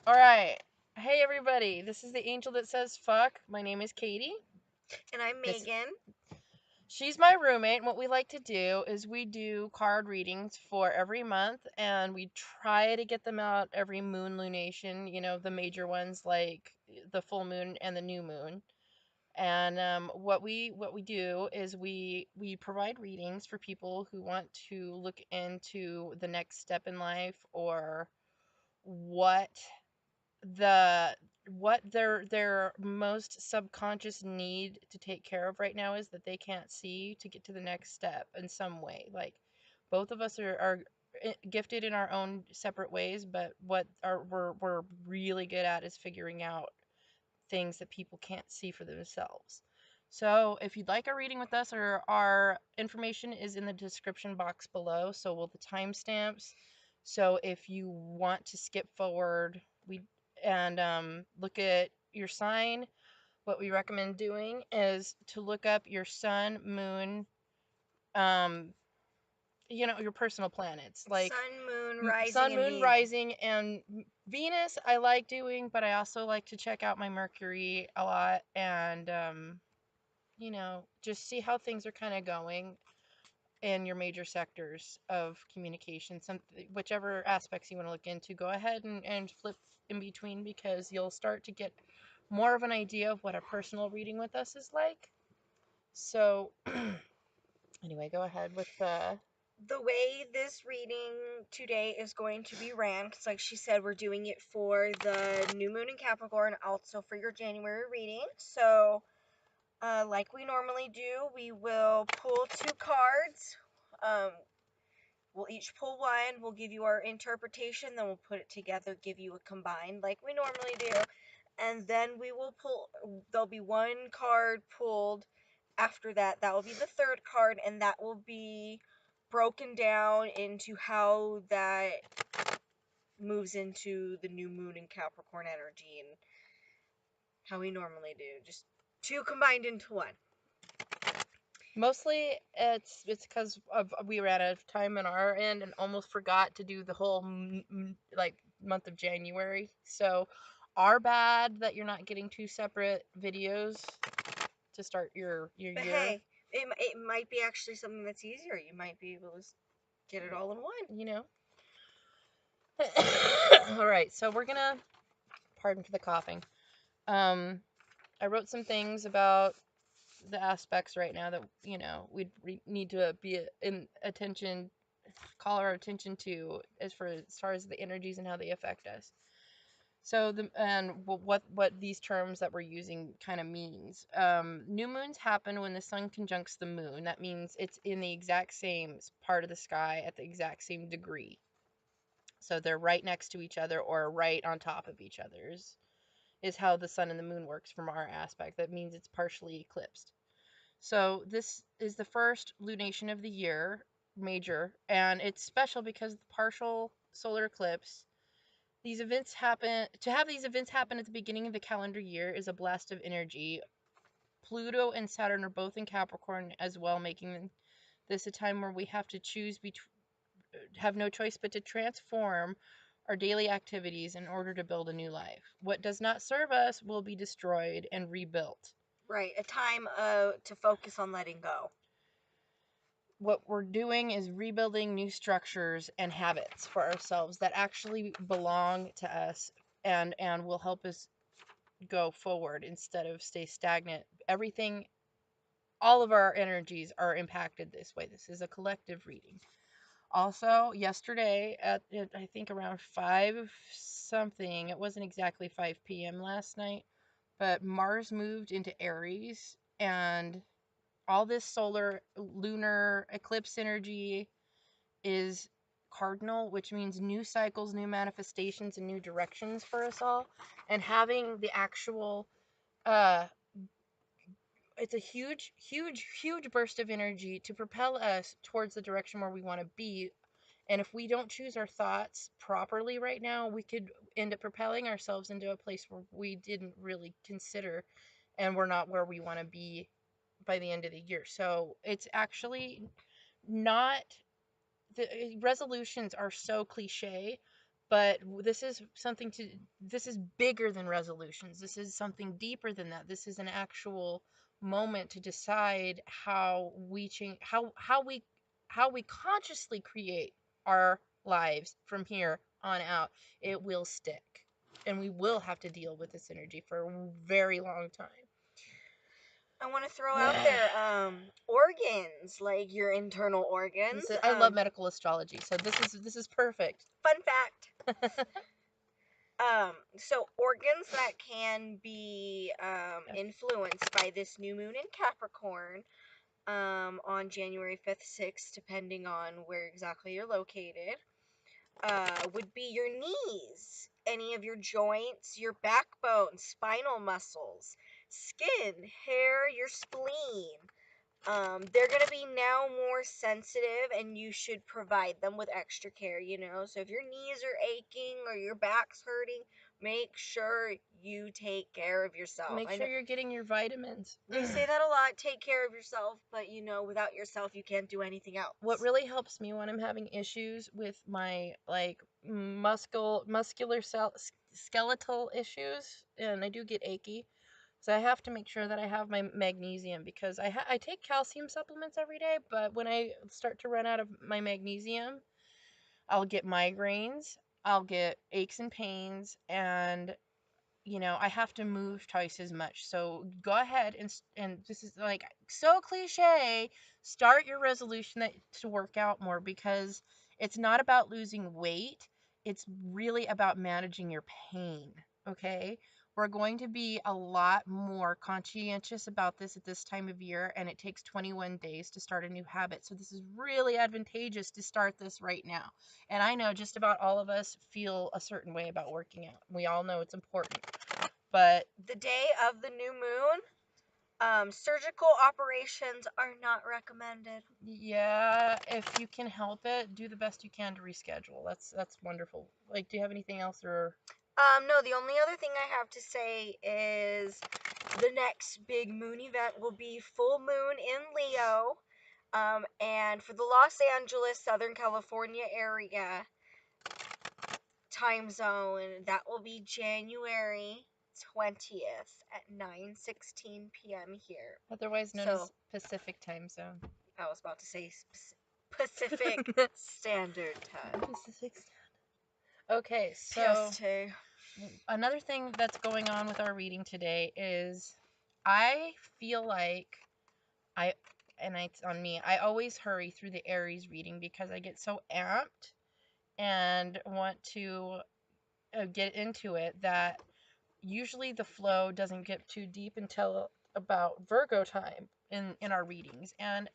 All right. Hey, everybody. This is the angel that says fuck. My name is Katie. And I'm This Megan. She's my roommate. And what we like to do is we do card readings for every month, and we try to get them out every moon lunation. The major ones like the full moon and the new moon. And what we do is we provide readings for people who want to look into the next step in life, or what the what their most subconscious need to take care of right now is, that they can't see, to get to the next step in some way. Like, both of us are gifted in our own separate ways, but we're really good at is figuring out things that people can't see for themselves. So if you'd like a reading with us, or our information is in the description box below, so will the timestamps. So if you want to skip forward, we and look at your sign, what we recommend doing is to look up your sun, moon, um, your personal planets, like Sun, moon, rising, sun, and moon, Venus. rising, and Venus. I like doing, but I also like to check out my Mercury a lot, and just see how things are kind of going in your major sectors of communication. Whichever aspects you want to look into, go ahead and flip in between, because you'll start to get more of an idea of what a personal reading with us is like. So, anyway, go ahead with the. The way this reading today is going to be ran, because like she said, we're doing it for the new moon in Capricorn, also for your January reading. So, like we normally do, we will pull two cards. Um, we'll each pull one. We'll give you our interpretation, then we'll put it together, give you a combined, like we normally do. And then we will pull, there'll be one card pulled after that. That will be the third card, and that will be broken down into how that moves into the new moon in Capricorn energy, and how we normally do. Just two combined into one. Mostly it's because of we ran out of time on our end and almost forgot to do the whole like month of January. So, our bad that you're not getting two separate videos to start your But year. hey, it might be actually something that's easier. You might be able to get it all in one. You know. All right, so we're gonna, pardon for the coughing. Um, I wrote some things about the aspects right now that we need to be in attention, call our attention to, as far as the energies and how they affect us. So what these terms that we're using kind of means. New moons happen when the sun conjuncts the moon. That means it's in the exact same part of the sky at the exact same degree. So they're right next to each other, or right on top of each other's, is how the sun and the moon works from our aspect. That means it's partially eclipsed. So this is the first lunation of the year, major, and it's special because the partial solar eclipse. These events happen at the beginning of the calendar year is a blast of energy. Pluto and Saturn are both in Capricorn as well, making this a time where we have to have no choice but to transform our daily activities in order to build a new life. What does not serve us will be destroyed and rebuilt. Right, a time to focus on letting go. What we're doing is rebuilding new structures and habits for ourselves that actually belong to us, and will help us go forward instead of stay stagnant. Everything, all of our energies are impacted this way. This is a collective reading. Also, yesterday at I think around 5 something, it wasn't exactly 5 p.m. last night, but Mars moved into Aries, and all this solar lunar eclipse energy is cardinal, which means new cycles, new manifestations, and new directions for us all. And having the actual, uh, it's a huge, huge, huge burst of energy to propel us towards the direction where we want to be. And if we don't choose our thoughts properly right now, we could end up propelling ourselves into a place where we didn't really consider, and we're not where we want to be by the end of the year. So it's actually not, the resolutions are so cliche, But this is this is bigger than resolutions. This is something deeper than that. This is an actual moment to decide how we change, how we consciously create our lives from here on out. It will stick, and we will have to deal with this energy for a very long time. I want to throw out there organs, like your internal organs. I love medical astrology, so this is perfect. Fun fact. So organs that can be influenced by this new moon in Capricorn on January 5th, 6th, depending on where exactly you're located, would be your knees, any of your joints, your backbone, spinal muscles, skin, hair, your spleen. They're going to be now more sensitive, and you should provide them with extra care, you know. So if your knees are aching or your back's hurting, make sure you take care of yourself. Make sure you're getting your vitamins. We say that a lot, take care of yourself, but you know, without yourself, you can't do anything else. What really helps me when I'm having issues with my like muscular skeletal issues, and I do get achy, so I have to make sure that I have my magnesium, because I take calcium supplements every day, but when I start to run out of my magnesium, I'll get migraines, I'll get aches and pains, and I have to move twice as much. So go ahead and this is like so cliche, start your resolution to work out more, because it's not about losing weight. It's really about managing your pain, okay? We're going to be a lot more conscientious about this at this time of year, and it takes 21 days to start a new habit. So this is really advantageous to start this right now. And I know just about all of us feel a certain way about working out. We all know it's important. But the day of the new moon, surgical operations are not recommended. yeah, if you can help it, do the best you can to reschedule. That's wonderful. Like, do you have anything else, or? No, the only other thing I have to say is the next big moon event will be full moon in Leo. And for the Los Angeles, Southern California area time zone, that will be January 20th at 9:16 p.m. here. Otherwise known as Pacific time zone. I was about to say Pacific Standard Time. Pacific Standard. Okay, so PST. another thing that's going on with our reading today is I feel like it's on me. I always hurry through the Aries reading because I get so amped and want to get into it that usually the flow doesn't get too deep until about Virgo time in our readings. And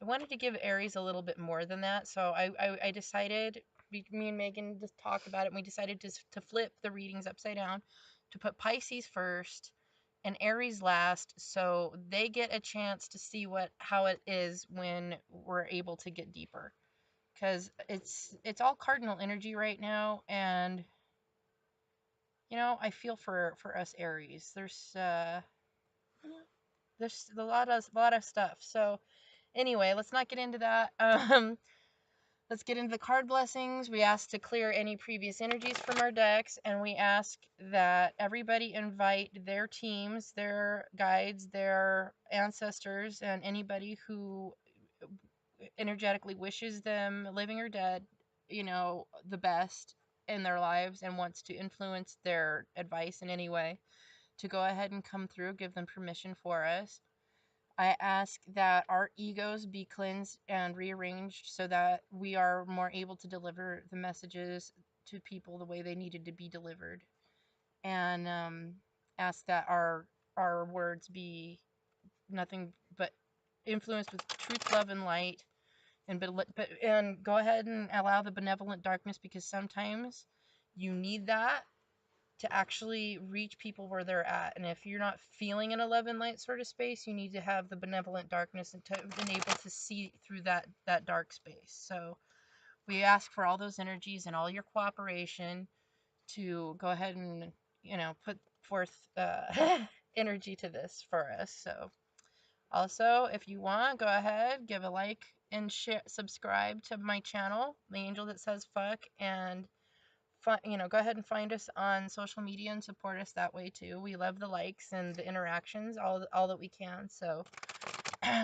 I wanted to give Aries a little bit more than that, so I decided, me and Megan just talked about it, and we decided to flip the readings upside down, to put Pisces first and Aries last, so they get a chance to see how it is when we're able to get deeper, because it's all cardinal energy right now, and I feel for us Aries. There's a lot of stuff. So anyway, let's not get into that. Let's get into the card blessings. We ask to clear any previous energies from our decks, and we ask that everybody invite their teams, their guides, their ancestors, and anybody who energetically wishes them, living or dead, the best in their lives and wants to influence their advice in any way, to go ahead and come through, give them permission for us. I ask that our egos be cleansed and rearranged so that we are more able to deliver the messages to people the way they needed to be delivered. And ask that our words be nothing but influenced with truth, love, and light. And go ahead and allow the benevolent darkness, because sometimes you need that to actually reach people where they're at. And if you're not feeling an 11 light sort of space, you need to have the benevolent darkness and to enable to see through that dark space. So we ask for all those energies and all your cooperation to go ahead and put forth energy to this for us. So also, if you want, go ahead, give a like and share, subscribe to my channel, The Angel That Says Fuck, and go ahead and find us on social media and support us that way too. We love the likes and the interactions, all that we can. So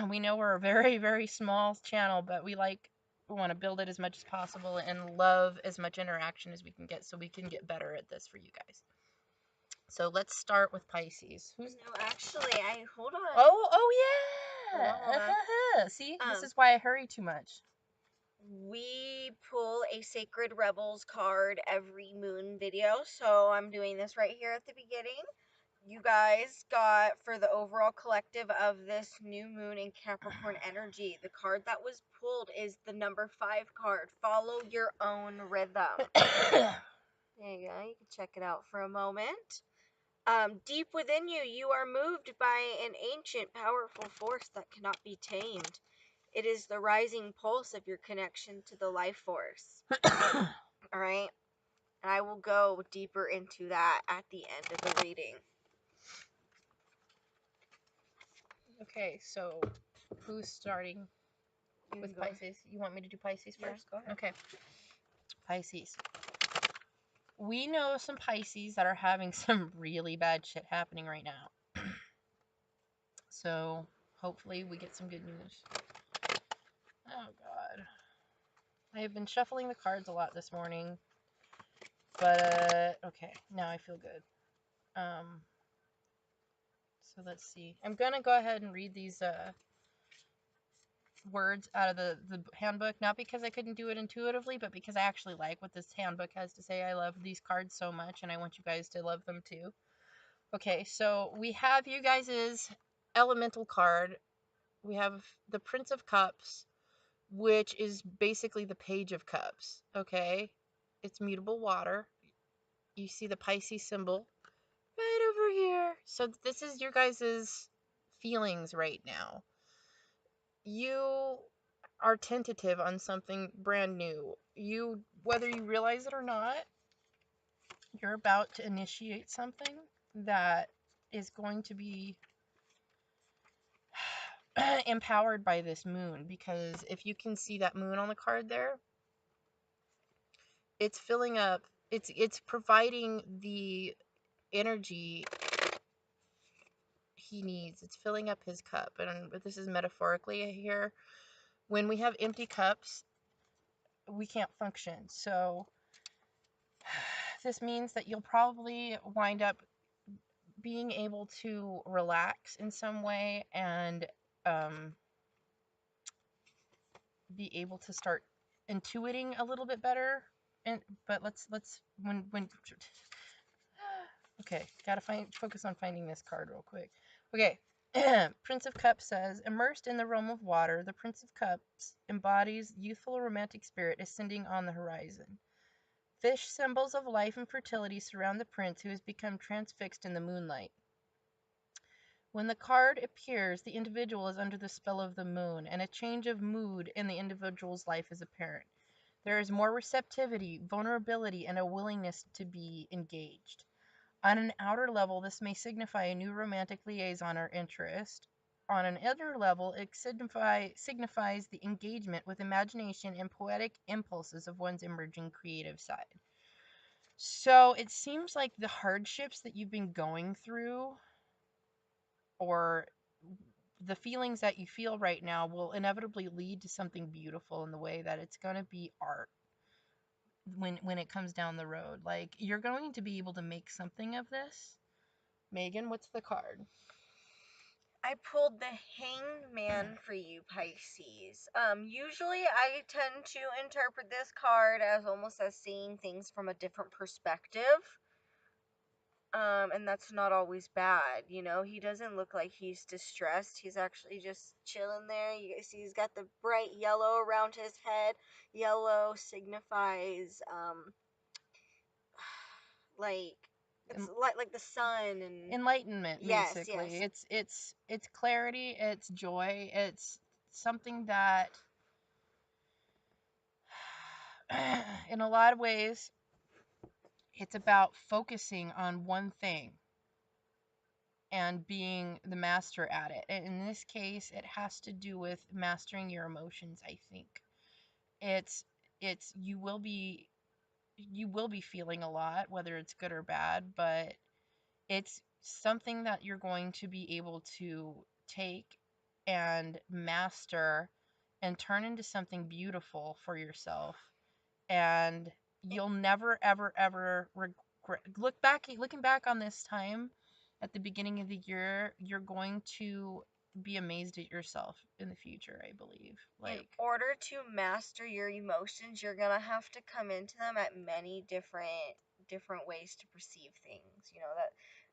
we know we're a very, very small channel, but we want to build it as much as possible and love as much interaction as we can get so we can get better at this for you guys. So let's start with Pisces. No, actually, hold on. Oh yeah. Hold on. See, this is why I hurry too much. We pull a Sacred Rebels card every moon video, so I'm doing this right here at the beginning. You guys got, for the overall collective of this new moon in Capricorn energy, the card that was pulled is the number 5 card. Follow your own rhythm. There you go. You can check it out for a moment. Deep within you, you are moved by an ancient, powerful force that cannot be tamed. It is the rising pulse of your connection to the life force. All right? And I will go deeper into that at the end of the reading. Okay, so who's starting with Pisces? You want me to do Pisces first? Yeah, go ahead. Okay. Pisces. We know some Pisces that are having some really bad shit happening right now. So hopefully we get some good news. Oh god. I have been shuffling the cards a lot this morning. But okay, now I feel good. So let's see. I'm gonna go ahead and read these words out of the handbook, not because I couldn't do it intuitively, but because I actually like what this handbook has to say. I love these cards so much, and I want you guys to love them too. Okay, so we have you guys' elemental card. We have the Prince of Cups, which is basically the Page of Cups, okay? It's mutable water. You see the Pisces symbol right over here. So this is your guys' feelings right now. You are tentative on something brand new. Whether you realize it or not, you're about to initiate something that is going to be empowered by this moon, because if you can see that moon on the card there, it's filling up, it's providing the energy he needs. It's filling up his cup. And this is metaphorically here. When we have empty cups, we can't function. So this means that you'll probably wind up being able to relax in some way and be able to start intuiting a little bit better. But let's when okay, gotta focus on finding this card real quick. Okay. Prince of Cups says, immersed in the realm of water, the Prince of Cups embodies youthful romantic spirit ascending on the horizon. Fish symbols of life and fertility surround the prince, who has become transfixed in the moonlight. When the card appears, the individual is under the spell of the moon, and a change of mood in the individual's life is apparent. There is more receptivity, vulnerability, and a willingness to be engaged. On an outer level, this may signify a new romantic liaison or interest. On an inner level, it signifies the engagement with imagination and poetic impulses of one's emerging creative side. So it seems like the hardships that you've been going through, or the feelings that you feel right now, will inevitably lead to something beautiful in the way that it's going to be art when it comes down the road. Like, you're going to be able to make something of this. Megan, what's the card? I pulled the Hangman for you, Pisces. Usually I tend to interpret this card as almost as seeing things from a different perspective. And that's not always bad, you know. He doesn't look like he's distressed. He's actually just chilling there. You guys see he's got the bright yellow around his head. Yellow signifies like it's like the sun and enlightenment, yes, basically. yes. It's clarity, it's joy, it's something that in a lot of ways it's about focusing on one thing and being the master at it. And in this case, it has to do with mastering your emotions, I think. It's you will be you will be feeling a lot, whether it's good or bad, but it's something that you're going to be able to take and master and turn into something beautiful for yourself. And you'll never ever ever regret looking back on this time at the beginning of the year. You're going to be amazed at yourself in the future, I believe. In Like, order to master your emotions, you're gonna have to come into them at many different ways to perceive things.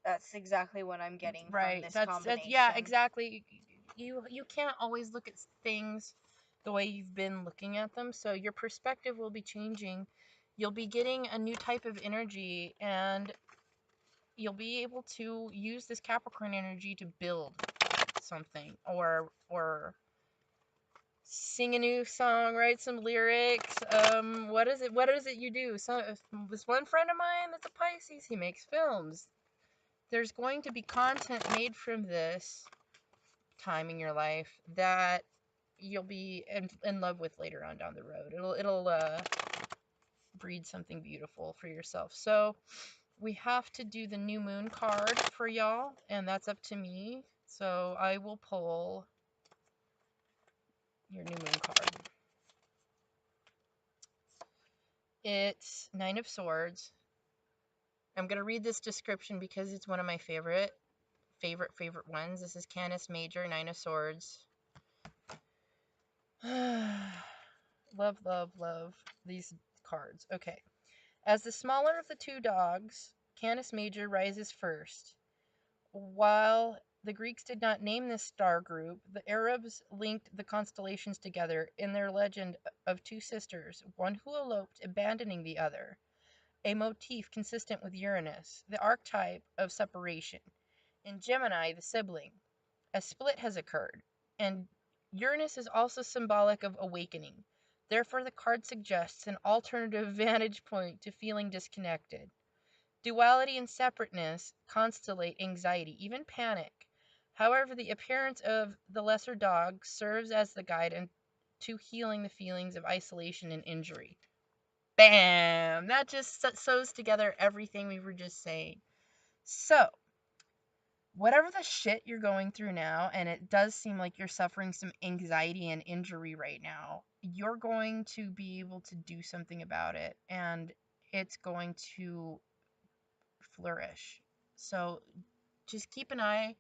That's exactly what I'm getting from right, this that's yeah, combination. exactly. You can't always look at things the way you've been looking at them, so your perspective will be changing. You'll be getting a new type of energy, and you'll be able to use this Capricorn energy to build something, or sing a new song, write some lyrics. What is it you do? So this one friend of mine that's a Pisces, he makes films. There's going to be content made from this time in your life that you'll be in love with later on down the road. It'll breed something beautiful for yourself. So we have to do the new moon card for y'all, and that's up to me. So I will pull your new moon card. It's Nine of Swords. I'm going to read this description because it's one of my favorite ones. This is Canis Major, Nine of Swords. Love, love, love these cards. Okay. As the smaller of the two dogs, Canis Major rises first. While the Greeks did not name this star group, the Arabs linked the constellations together in their legend of two sisters, one who eloped, abandoning the other, a motif consistent with Uranus, the archetype of separation. In Gemini, the sibling, a split has occurred, and Uranus is also symbolic of awakening. Therefore, the card suggests an alternative vantage point to feeling disconnected. Duality and separateness constellate anxiety, even panic. However, the appearance of the lesser dog serves as the guide to healing the feelings of isolation and injury. Bam! That just sews together everything we were just saying. So, whatever the shit you're going through now, and it does seem like you're suffering some anxiety and injury right now, you're going to be able to do something about it, and it's going to flourish. So just keep an eye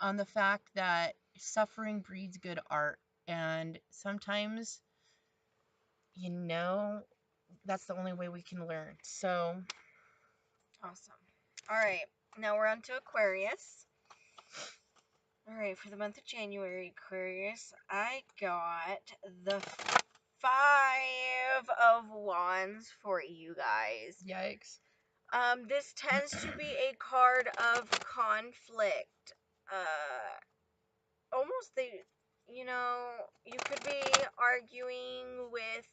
on the fact that suffering breeds good art, and sometimes, you know, that's the only way we can learn. So, Awesome. All right, now we're on to Aquarius. All right, for the month of January, Aquarius, I got the Five of Wands for you guys. yikes. This tends to be a card of conflict. Almost you could be arguing with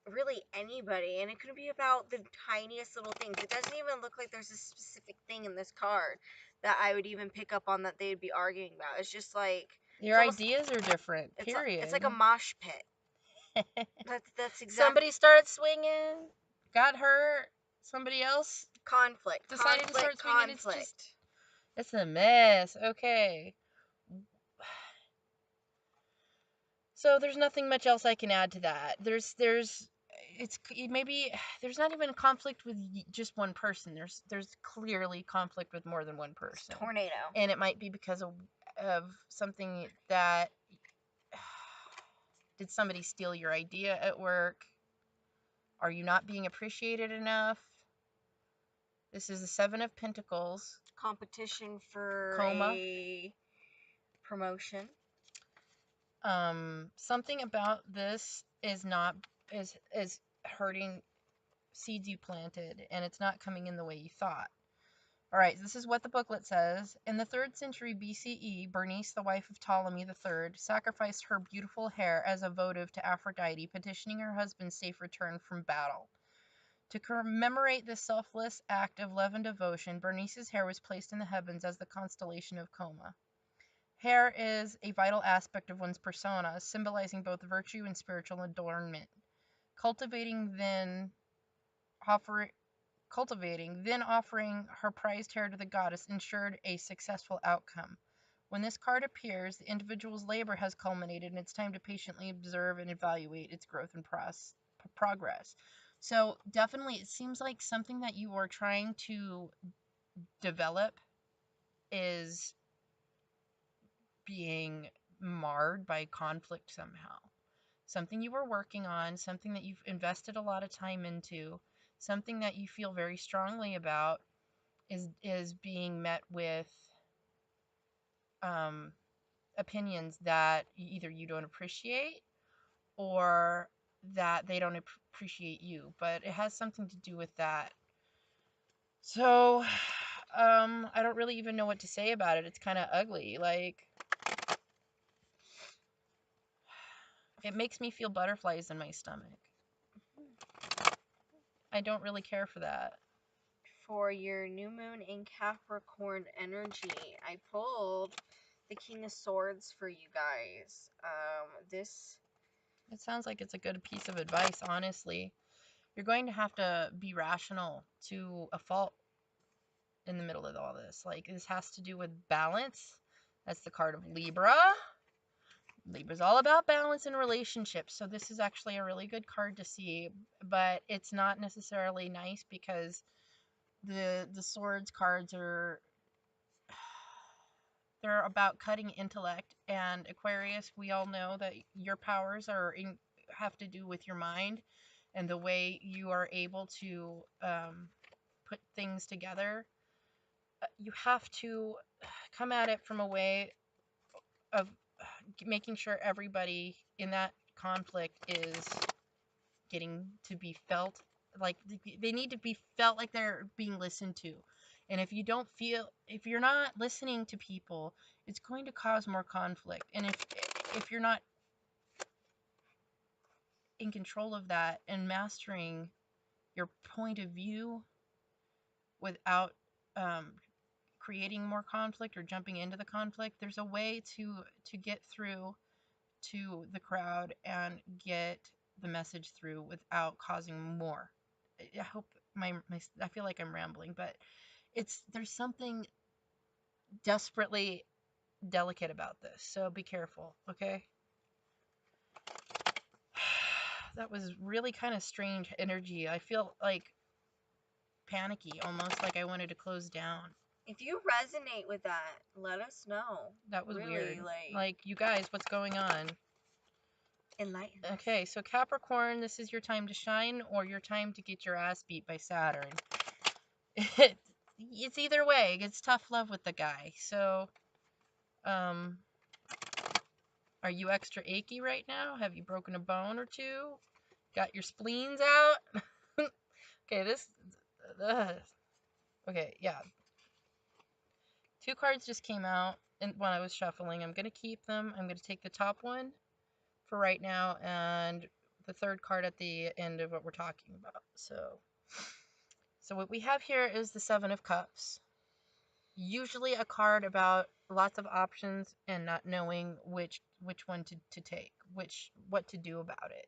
really anybody, and it could be about the tiniest little things. It doesn't even look like there's a specific thing in this card that I would even pick up on that they'd be arguing about. It's just like Your ideas are different, it's period. like a mosh pit. That's exactly Somebody started swinging, got hurt, somebody else conflict, decided to start conflict, swinging. conflict. It's a mess. Okay. So there's nothing much else I can add to that. Maybe there's not even conflict with just one person. There's clearly conflict with more than one person. Tornado. And it might be because of something that did somebody steal your idea at work? Are you not being appreciated enough? This is the Seven of Pentacles. Competition for Coma. a promotion. Something about this is not is hurting seeds you planted, and it's not coming in the way you thought. All right, this is what the booklet says. In the 3rd century BCE, Bernice, the wife of Ptolemy III, sacrificed her beautiful hair as a votive to Aphrodite, petitioning her husband's safe return from battle. To commemorate this selfless act of love and devotion, Bernice's hair was placed in the heavens as the constellation of Coma. Hair is a vital aspect of one's persona, symbolizing both virtue and spiritual adornment. Cultivating then cultivating, then offering her prized hair to the goddess ensured a successful outcome. When this card appears, the individual's labor has culminated and it's time to patiently observe and evaluate its growth and progress. So definitely it seems like something that you are trying to develop is being marred by conflict somehow. Something you were working on, something that you've invested a lot of time into, something that you feel very strongly about is being met with um, opinions that either you don't appreciate or that they don't appreciate you. But it has something to do with that. So I don't really even know what to say about it. It's kind of ugly. Like, it makes me feel butterflies in my stomach. I don't really care for that. For your new moon in Capricorn energy, I pulled the King of Swords for you guys. It sounds like it's a good piece of advice, honestly. You're going to have to be rational to a fault in the middle of all this. Like, this has to do with balance. That's the card of Libra. Libra's all about balance in relationships. So this is actually a really good card to see, but it's not necessarily nice because the swords cards are they're about cutting intellect, and Aquarius, we all know that your powers have to do with your mind and the way you are able to put things together. You have to come at it from a way of making sure everybody in that conflict is getting to be felt like they need to be felt like they're being listened to. And if you're not listening to people, it's going to cause more conflict. And if you're not in control of that and mastering your point of view without um, creating more conflict or jumping into the conflict, there's a way to get through to the crowd and get the message through without causing more. I hope I feel like I'm rambling, but there's something desperately delicate about this. So be careful, okay? That was really kind of strange energy. I feel like panicky, almost like I wanted to close down. If you resonate with that, let us know. That was really, weird. Like, you guys, what's going on? Enlighten. Okay, so Capricorn, this is your time to shine or your time to get your ass beat by Saturn. It's either way. It's tough love with the guy. So, are you extra achy right now? Have you broken a bone or two? Got your spleens out? Okay, okay, yeah. Two cards just came out and when I was shuffling. I'm gonna keep them. I'm gonna take the top one for right now and the third card at the end of what we're talking about. So what we have here is the Seven of Cups. Usually a card about lots of options and not knowing which one to take, what to do about it.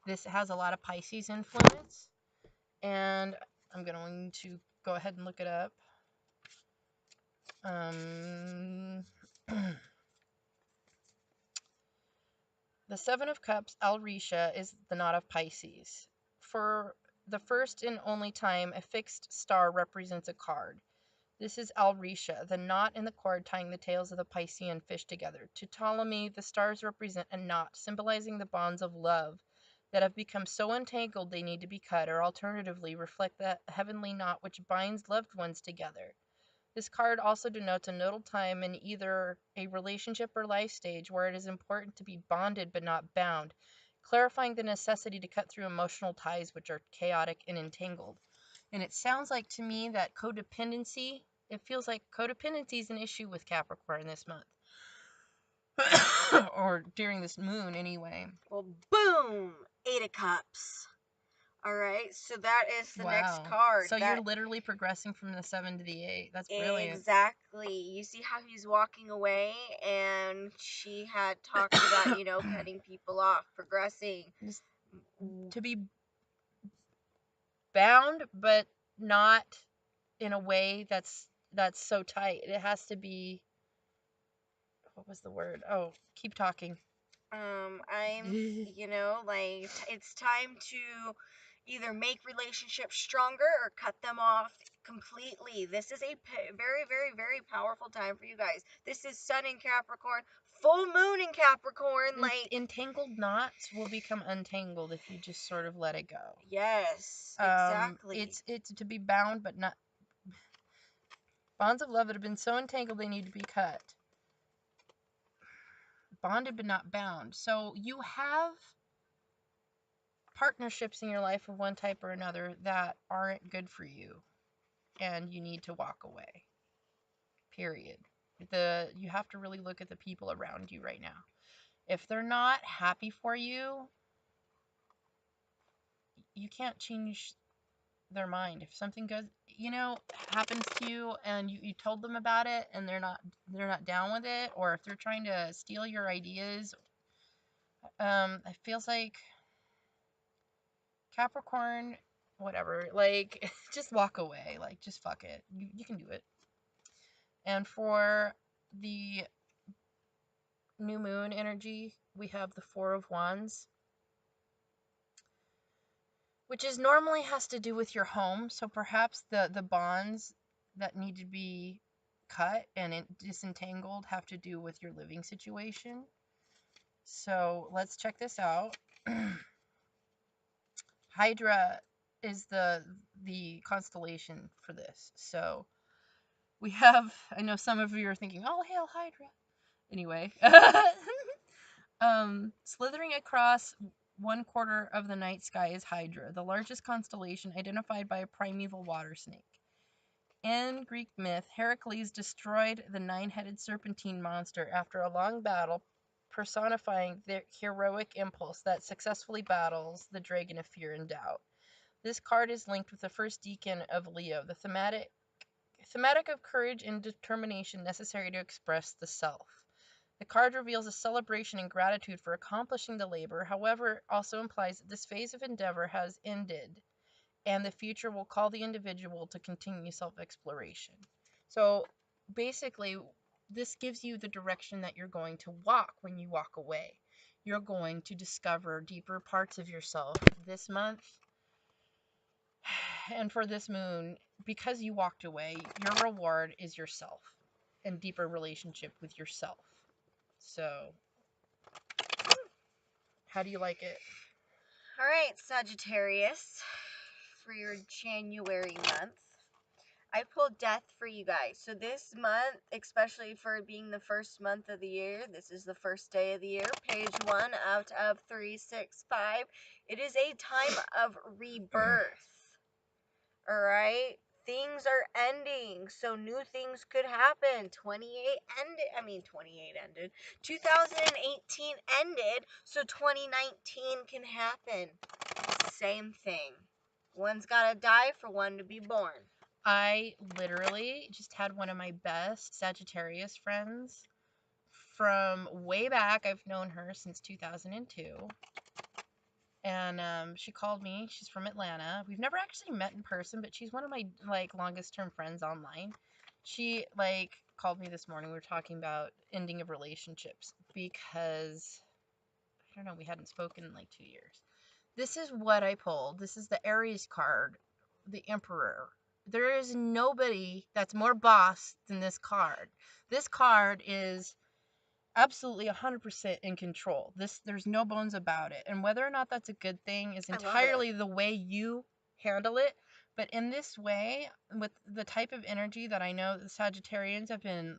This has a lot of Pisces influence, and I'm going to go ahead and look it up. The Seven of Cups, Alrisha, is the knot of Pisces. For the first and only time, a fixed star represents a card. This is Alrisha, the knot in the cord tying the tails of the Piscean fish together. To Ptolemy, the stars represent a knot, symbolizing the bonds of love that have become so entangled they need to be cut, or alternatively reflect the heavenly knot which binds loved ones together. This card also denotes a nodal time in either a relationship or life stage where it is important to be bonded but not bound, clarifying the necessity to cut through emotional ties which are chaotic and entangled. And it sounds like to me that it feels like codependency is an issue with Capricorn this month. Or during this moon, anyway. Well, boom! 8 of Cups. Alright, so that is the next card. So you're literally progressing from the 7 to the 8. That's brilliant. Exactly. You see how he's walking away, and she had talked about, cutting people off, progressing. Just to be bound, but not in a way that's so tight. It has to be, what was the word? Oh, keep talking. Like it's time to either make relationships stronger or cut them off completely. This is a very, very, very powerful time for you guys. This is Sun in Capricorn, full moon in Capricorn. Like, Entangled knots will become untangled if you just sort of let it go. yes, exactly. It's to be bound, but not. Bonds of love that have been so entangled they need to be cut. Bonded but not bound. So you have partnerships in your life of one type or another that aren't good for you, and you need to walk away. Period. You have to really look at the people around you right now. If they're not happy for you, you can't change their mind. If something goes, happens to you, and you told them about it and they're not down with it, or if they're trying to steal your ideas, it feels like Capricorn, whatever, like just walk away, like just fuck it. You can do it. And for the new moon energy, we have the Four of Wands, which is normally has to do with your home. So perhaps the bonds that need to be cut and disentangled have to do with your living situation. So let's check this out. Hydra is the constellation for this. So we have, I know some of you are thinking, oh, hail Hydra. Anyway, slithering across 1/4 of the night sky is Hydra, the largest constellation identified by a primeval water snake. In Greek myth, Heracles destroyed the 9-headed serpentine monster after a long battle, personifying the heroic impulse that successfully battles the dragon of fear and doubt. This card is linked with the first decan of Leo, the thematic of courage and determination necessary to express the self. The card reveals a celebration and gratitude for accomplishing the labor, however, also implies that this phase of endeavor has ended and the future will call the individual to continue self-exploration. So basically, this gives you the direction that you're going to walk when you walk away. You're going to discover deeper parts of yourself this month. And for this moon, because you walked away, your reward is yourself and deeper relationship with yourself. So, how do you like it? All right, Sagittarius, for your January month. I pulled death for you guys. So this month, especially for it being the first month of the year, this is the first day of the year, page 1 out of 365. It is a time of rebirth. All right? Things are ending, so new things could happen. 28 ended. 2018 ended, so 2019 can happen. Same thing. One's gotta die for one to be born. I literally just had one of my best Sagittarius friends from way back. I've known her since 2002. And she called me. She's from Atlanta. We've never actually met in person, but she's one of my longest term friends online. She called me this morning. We were talking about ending of relationships because I don't know, we hadn't spoken in 2 years. This is what I pulled. This is the Aries card, the Emperor. There is nobody that's more boss than this card. This card is absolutely 100% in control. There's no bones about it. And whether or not that's a good thing is entirely the way you handle it. But in this way, with the type of energy that I know the Sagittarians have been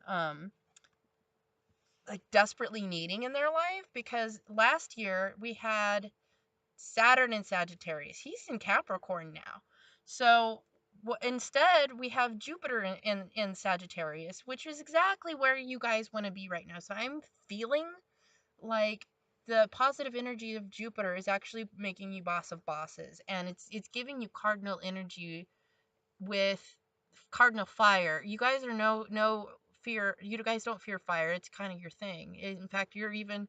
desperately needing in their life, because last year we had Saturn in Sagittarius. He's in Capricorn now. So instead, we have Jupiter in Sagittarius, which is exactly where you guys want to be right now. So I'm feeling like the positive energy of Jupiter is actually making you boss of bosses, and it's giving you cardinal energy with cardinal fire. You guys are no fear. You guys don't fear fire. It's kind of your thing. In fact, you're even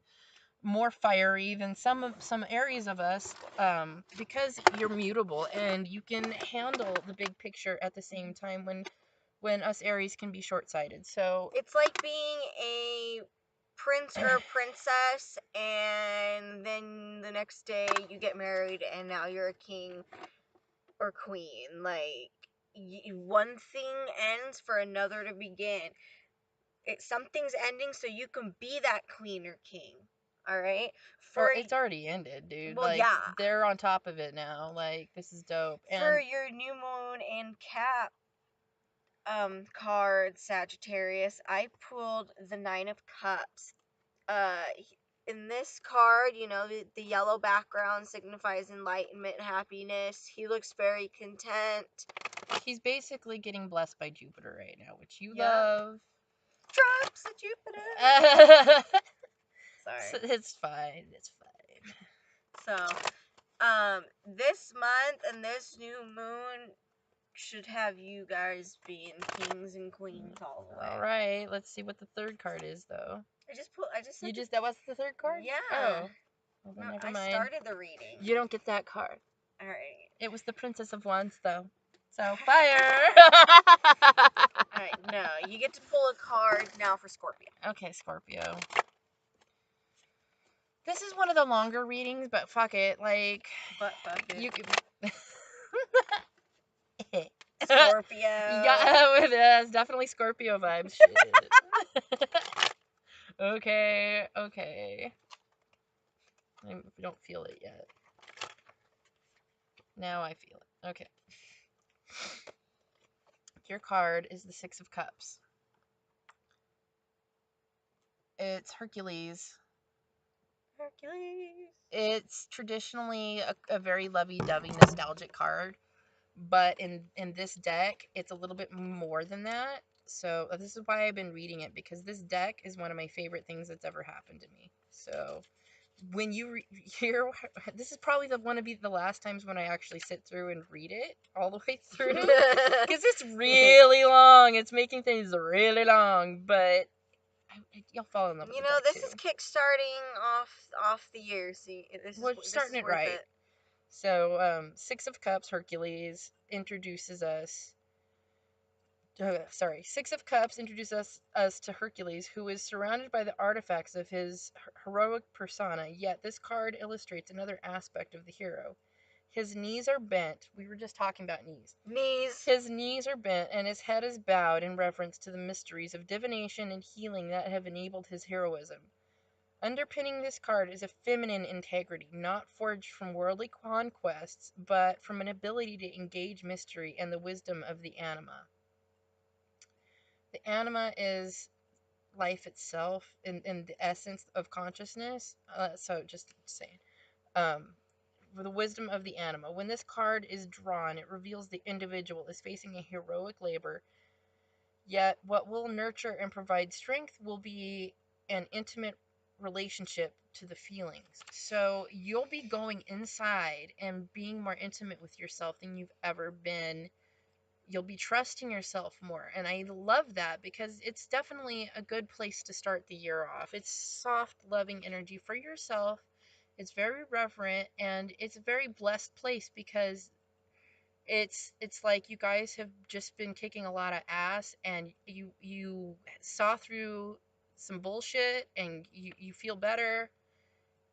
more fiery than some Aries of us, because you're mutable and you can handle the big picture at the same time when us Aries can be short-sighted. So It's like being a prince or a princess, and then the next day you get married, and now you're a king or queen. Like, one thing ends for another to begin. Something's ending so you can be that queen or king. All right. or it's already ended, dude. Well, Like, yeah. they're on top of it now. Like, this is dope. For And your new moon and cap card, Sagittarius, I pulled the Nine of Cups. Uh, in this card, the yellow background signifies enlightenment, happiness. He looks very content. he's basically getting blessed by Jupiter right now, which you Yeah. love. Drops of Jupiter. Sorry. It's fine. It's fine. So, this month and this new moon should have you guys being kings and queens all the way. All right. Let's see what the third card is, though. I just said That was the third card? Yeah. Oh. Well, then No, never I mind. started the reading. You don't get that card. All right. It was the Princess of Wands, though. So, fire! Alright, no. You get to pull a card now for Scorpio. Okay, Scorpio. This is one of the longer readings, but fuck it. Like, But fuck it. you can. Scorpio. Yeah, it's definitely Scorpio vibes. Shit. Okay. I don't feel it yet. Now I feel it. Okay. Your card is the Six of Cups. It's Hercules. It's traditionally a very lovey-dovey, nostalgic card, but in this deck, it's a little bit more than that. So this is why I've been reading it, because this deck is one of my favorite things that's ever happened to me. So when you hear, this is probably one of the last times when I actually sit through and read it all the way through, because it's really long. It's making things really long, but you'll fall in love with the deck this too. is kick-starting off the year. See, We're starting it right. So, Six of Cups, Hercules, introduces us. Six of Cups introduces us to Hercules, who is surrounded by the artifacts of his heroic persona, yet this card illustrates another aspect of the hero. His knees are bent. We were just talking about knees. His knees are bent, and his head is bowed in reference to the mysteries of divination and healing that have enabled his heroism. Underpinning this card is a feminine integrity, not forged from worldly conquests, but from an ability to engage mystery and the wisdom of the anima. The anima is life itself in the essence of consciousness. So just saying. The wisdom of the anima. When this card is drawn, it reveals the individual is facing a heroic labor, yet what will nurture and provide strength will be an intimate relationship to the feelings. So you'll be going inside and being more intimate with yourself than you've ever been. You'll be trusting yourself more. And I love that, because it's definitely a good place to start the year off. It's soft, loving energy for yourself. It's very reverent, and it's a very blessed place, because it's like you guys have just been kicking a lot of ass, and you saw through some bullshit, and you feel better,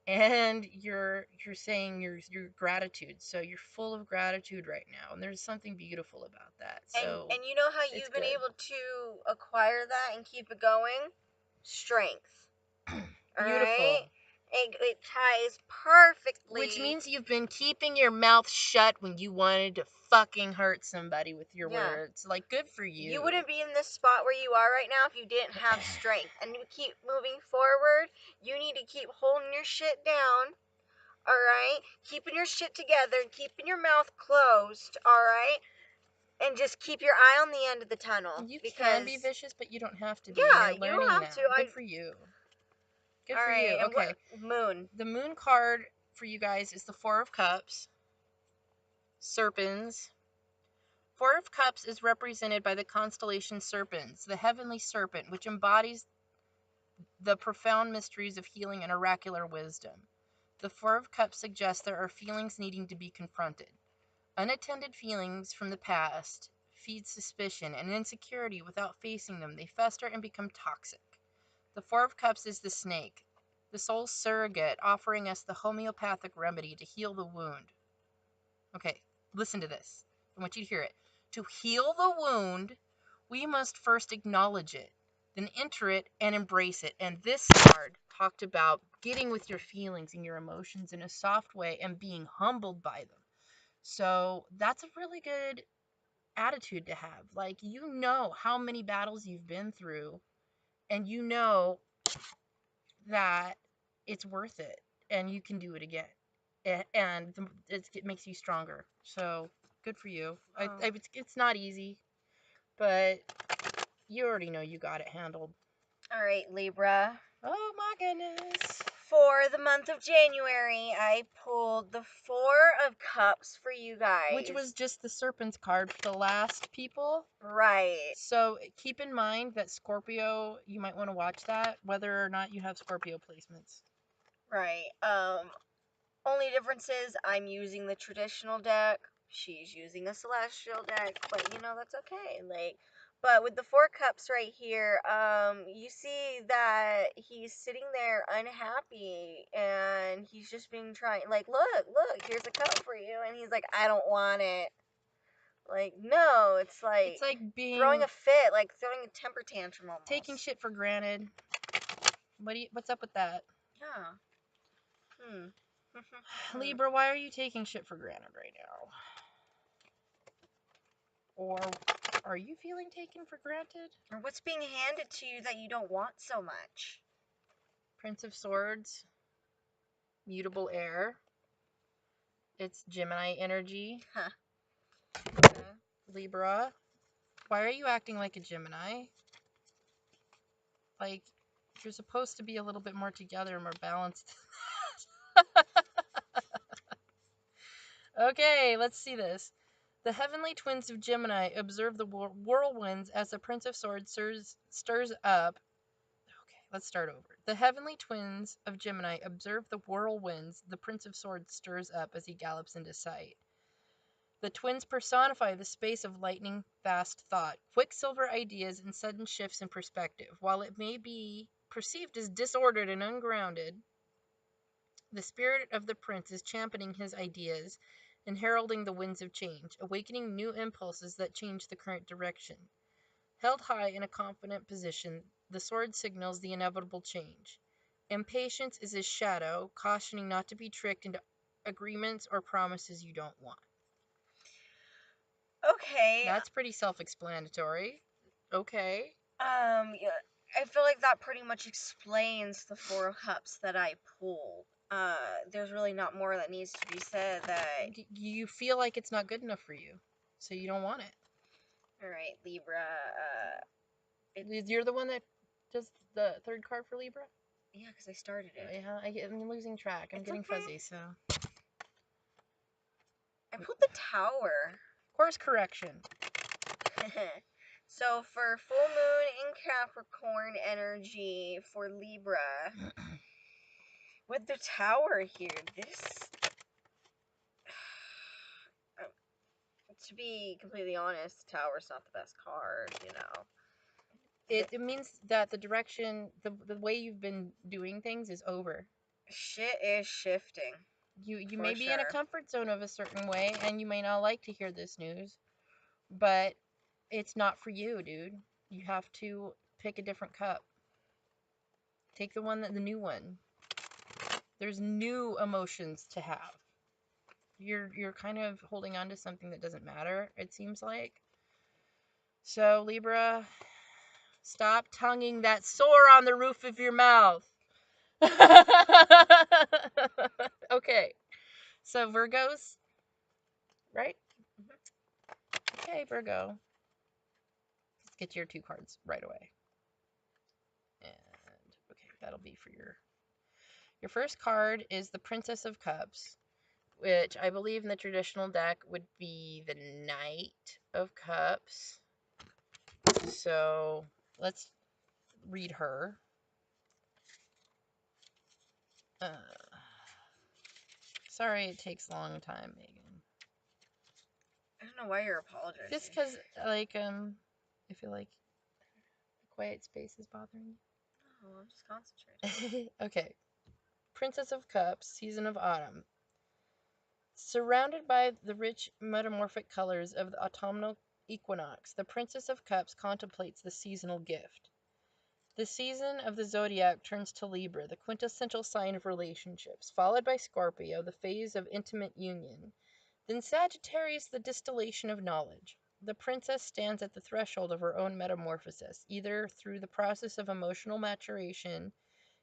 and you're saying your gratitude. So you're full of gratitude right now, and there's something beautiful about that. So and you know how you've been able to acquire that and keep it going? Strength. beautiful. Right? It ties perfectly. Which means you've been keeping your mouth shut when you wanted to fucking hurt somebody with your words. Like, good for you. You wouldn't be in this spot where you are right now if you didn't have strength. And you keep moving forward. You need to keep holding your shit down. Alright? Keeping your shit together. Keeping your mouth closed. Alright? And just keep your eye on the end of the tunnel. You can be vicious, but you don't have to be. Yeah, You're you learning don't have that. to. Good for you. Good for Alright, you. and Okay. Moon. The moon card for you guys is the Four of Cups. Serpents. Four of Cups is represented by the constellation Serpents, the heavenly serpent, which embodies the profound mysteries of healing and oracular wisdom. The Four of Cups suggests there are feelings needing to be confronted. Unattended feelings from the past feed suspicion and insecurity. Without facing them, they fester and become toxic. The Four of Cups is the snake, the soul's surrogate, offering us the homeopathic remedy to heal the wound. Okay, listen to this. I want you to hear it. To heal the wound, we must first acknowledge it, then enter it and embrace it. And this card talked about getting with your feelings and your emotions in a soft way and being humbled by them. So that's a really good attitude to have. Like, you know how many battles you've been through, and you know that it's worth it, and you can do it again. And it makes you stronger. So good for you. It's not easy, but you already know you got it handled. All right, Libra. Oh my goodness. For the month of January, I pulled the Four of Cups for you guys. Which was just the Serpent's card for the last people. Right. So keep in mind that Scorpio, you might want to watch that, whether or not you have Scorpio placements. Right. Only difference is I'm using the traditional deck. She's using a celestial deck, but that's okay. But with the Four Cups right here, you see that he's sitting there unhappy, and he's just being trying. Like, look, here's a cup for you, and he's like, I don't want it. Like, no, it's like being throwing a fit, like throwing a temper tantrum almost. Taking shit for granted. What's up with that? Yeah. Libra, why are you taking shit for granted right now? Or are you feeling taken for granted? Or what's being handed to you that you don't want so much? Prince of Swords. Mutable air. It's Gemini energy. Huh. Libra. Why are you acting like a Gemini? Like, you're supposed to be a little bit more together and more balanced. Okay, let's see this. The heavenly twins of Gemini observe the whirlwinds as the Prince of Swords stirs up. Okay, let's start over. The heavenly twins of Gemini observe the whirlwinds the Prince of Swords stirs up as he gallops into sight. The twins personify the space of lightning-fast thought, quicksilver ideas, and sudden shifts in perspective. While it may be perceived as disordered and ungrounded, the spirit of the prince is championing his ideas and heralding the winds of change, awakening new impulses that change the current direction. Held high in a confident position, the sword signals the inevitable change. Impatience is his shadow, cautioning not to be tricked into agreements or promises you don't want. Okay. That's pretty self-explanatory. Okay. Yeah, I feel like that pretty much explains the Four of Cups that I pulled. There's really not more that needs to be said. That you feel like it's not good enough for you, so you don't want it. All right, Libra. You're the one that does the third card for Libra? Yeah, because I started it. Yeah, I'm losing track. I'm getting fuzzy, so. I pulled the Tower. Course correction. So for full moon in Capricorn energy for Libra, with the Tower here, to be completely honest, the Tower's not the best card, It means that the direction, the way you've been doing things is over. Shit is shifting. You may be in a comfort zone of a certain way, and you may not like to hear this news, but it's not for you, dude. You have to pick a different cup. Take the new one. There's new emotions to have. You're kind of holding on to something that doesn't matter, it seems like. So, Libra, stop tonguing that sore on the roof of your mouth. Okay. So, Virgos, right? Okay, Virgo. Let's get your 2 cards right away. And, okay, that'll be for your first card is the Princess of Cups, which I believe in the traditional deck would be the Knight of Cups. So let's read her. Sorry it takes a long time, Megan. I don't know why you're apologizing. Just because, like, I feel like the quiet space is bothering you. No, I'm just concentrating. Okay. Princess of Cups, Season of Autumn. Surrounded by the rich metamorphic colors of the autumnal equinox, the Princess of Cups contemplates the seasonal gift. The season of the zodiac turns to Libra, the quintessential sign of relationships, followed by Scorpio, the phase of intimate union. Then Sagittarius, the distillation of knowledge. The princess stands at the threshold of her own metamorphosis, either through the process of emotional maturation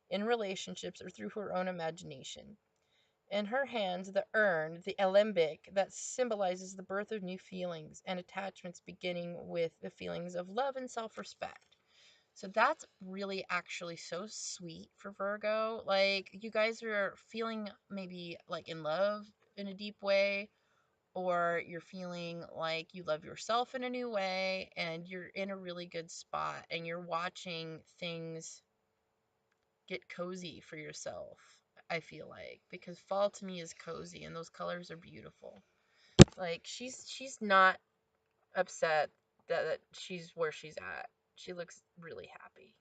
in relationships or through her own imagination. In her hands, the urn, the alembic, that symbolizes the birth of new feelings and attachments, beginning with the feelings of love and self respect. So that's really actually so sweet for Virgo. Like, you guys are feeling maybe like in love in a deep way, or you're feeling like you love yourself in a new way, and you're in a really good spot, and you're watching things get cozy for yourself. I feel like, because fall to me is cozy and those colors are beautiful. Like, she's not upset that she's where she's at. She looks really happy.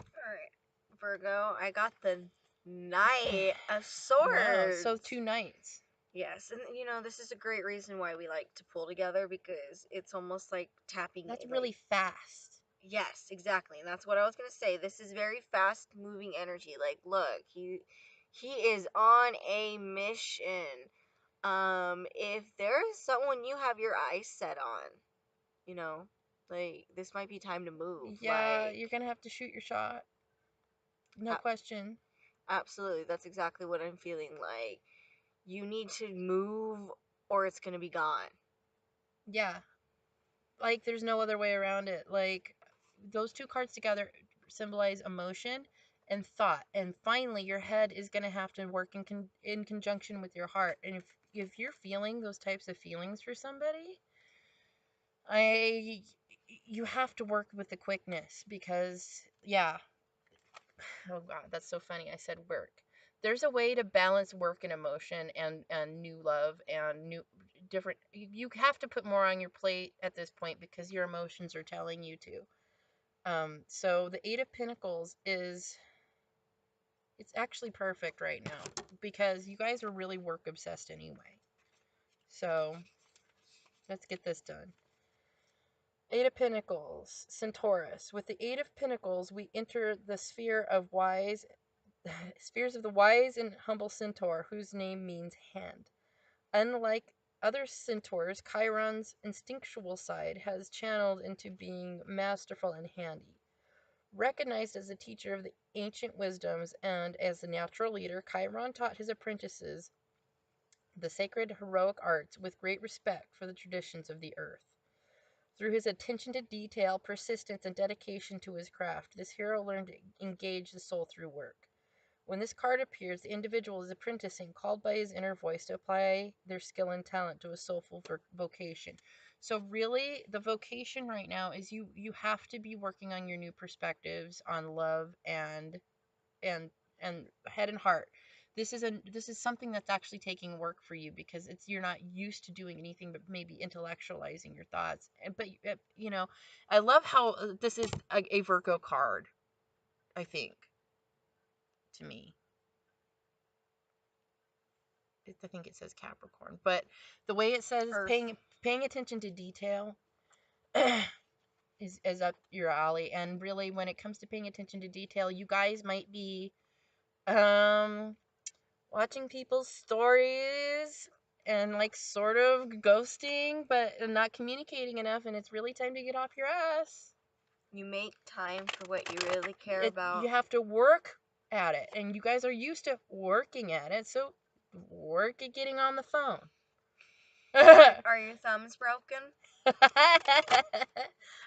Alright, Virgo, I got the Knight of Swords. Wow, so 2 nights. Yes, and you know, this is a great reason why we like to pull together, because it's almost like tapping. That's really fast. Yes, exactly, and that's what I was gonna say. This is very fast moving energy. Like, look, he is on a mission. If there is someone you have your eyes set on, you know, like, this might be time to move. Yeah, Like, you're gonna have to shoot your shot. No a- question. absolutely, that's exactly what I'm feeling. Like, you need to move, or it's gonna be gone. Yeah. Like, there's no other way around it. Like, those 2 cards together symbolize emotion and thought. And finally, your head is going to have to work in conjunction with your heart. And if you're feeling those types of feelings for somebody, I you have to work with the quickness, because yeah. Oh god, that's so funny. I said work. There's a way to balance work and emotion and new love and new different. You have to put more on your plate at this point because your emotions are telling you to. So the 8 of Pentacles is, it's actually perfect right now because you guys are really work obsessed anyway. So let's get this done. 8 of Pentacles, Centaurus. With the 8 of Pentacles, we enter the spheres of the wise and humble centaur, whose name means hand. Unlike other centaurs, Chiron's instinctual side has channeled into being masterful and handy. Recognized as a teacher of the ancient wisdoms and as a natural leader, Chiron taught his apprentices the sacred heroic arts with great respect for the traditions of the earth. Through his attention to detail, persistence, and dedication to his craft, this hero learned to engage the soul through work. When this card appears, the individual is apprenticing, called by his inner voice to apply their skill and talent to a soulful vocation. So really, the vocation right now is you have to be working on your new perspectives on love and and head and heart. This is something that's actually taking work for you because it's you're not used to doing anything but maybe intellectualizing your thoughts. But you know, I love how this is a Virgo card. I think, to me. I think it says Capricorn, but the way it says Earth. paying attention to detail is up your alley. And really, when it comes to paying attention to detail, you guys might be um watching people's stories and like sort of ghosting, but not communicating enough, and it's really time to get off your ass. You make time for what you really care about. You have to work at it, and you guys are used to working at it, so work at getting on the phone. Are your thumbs broken?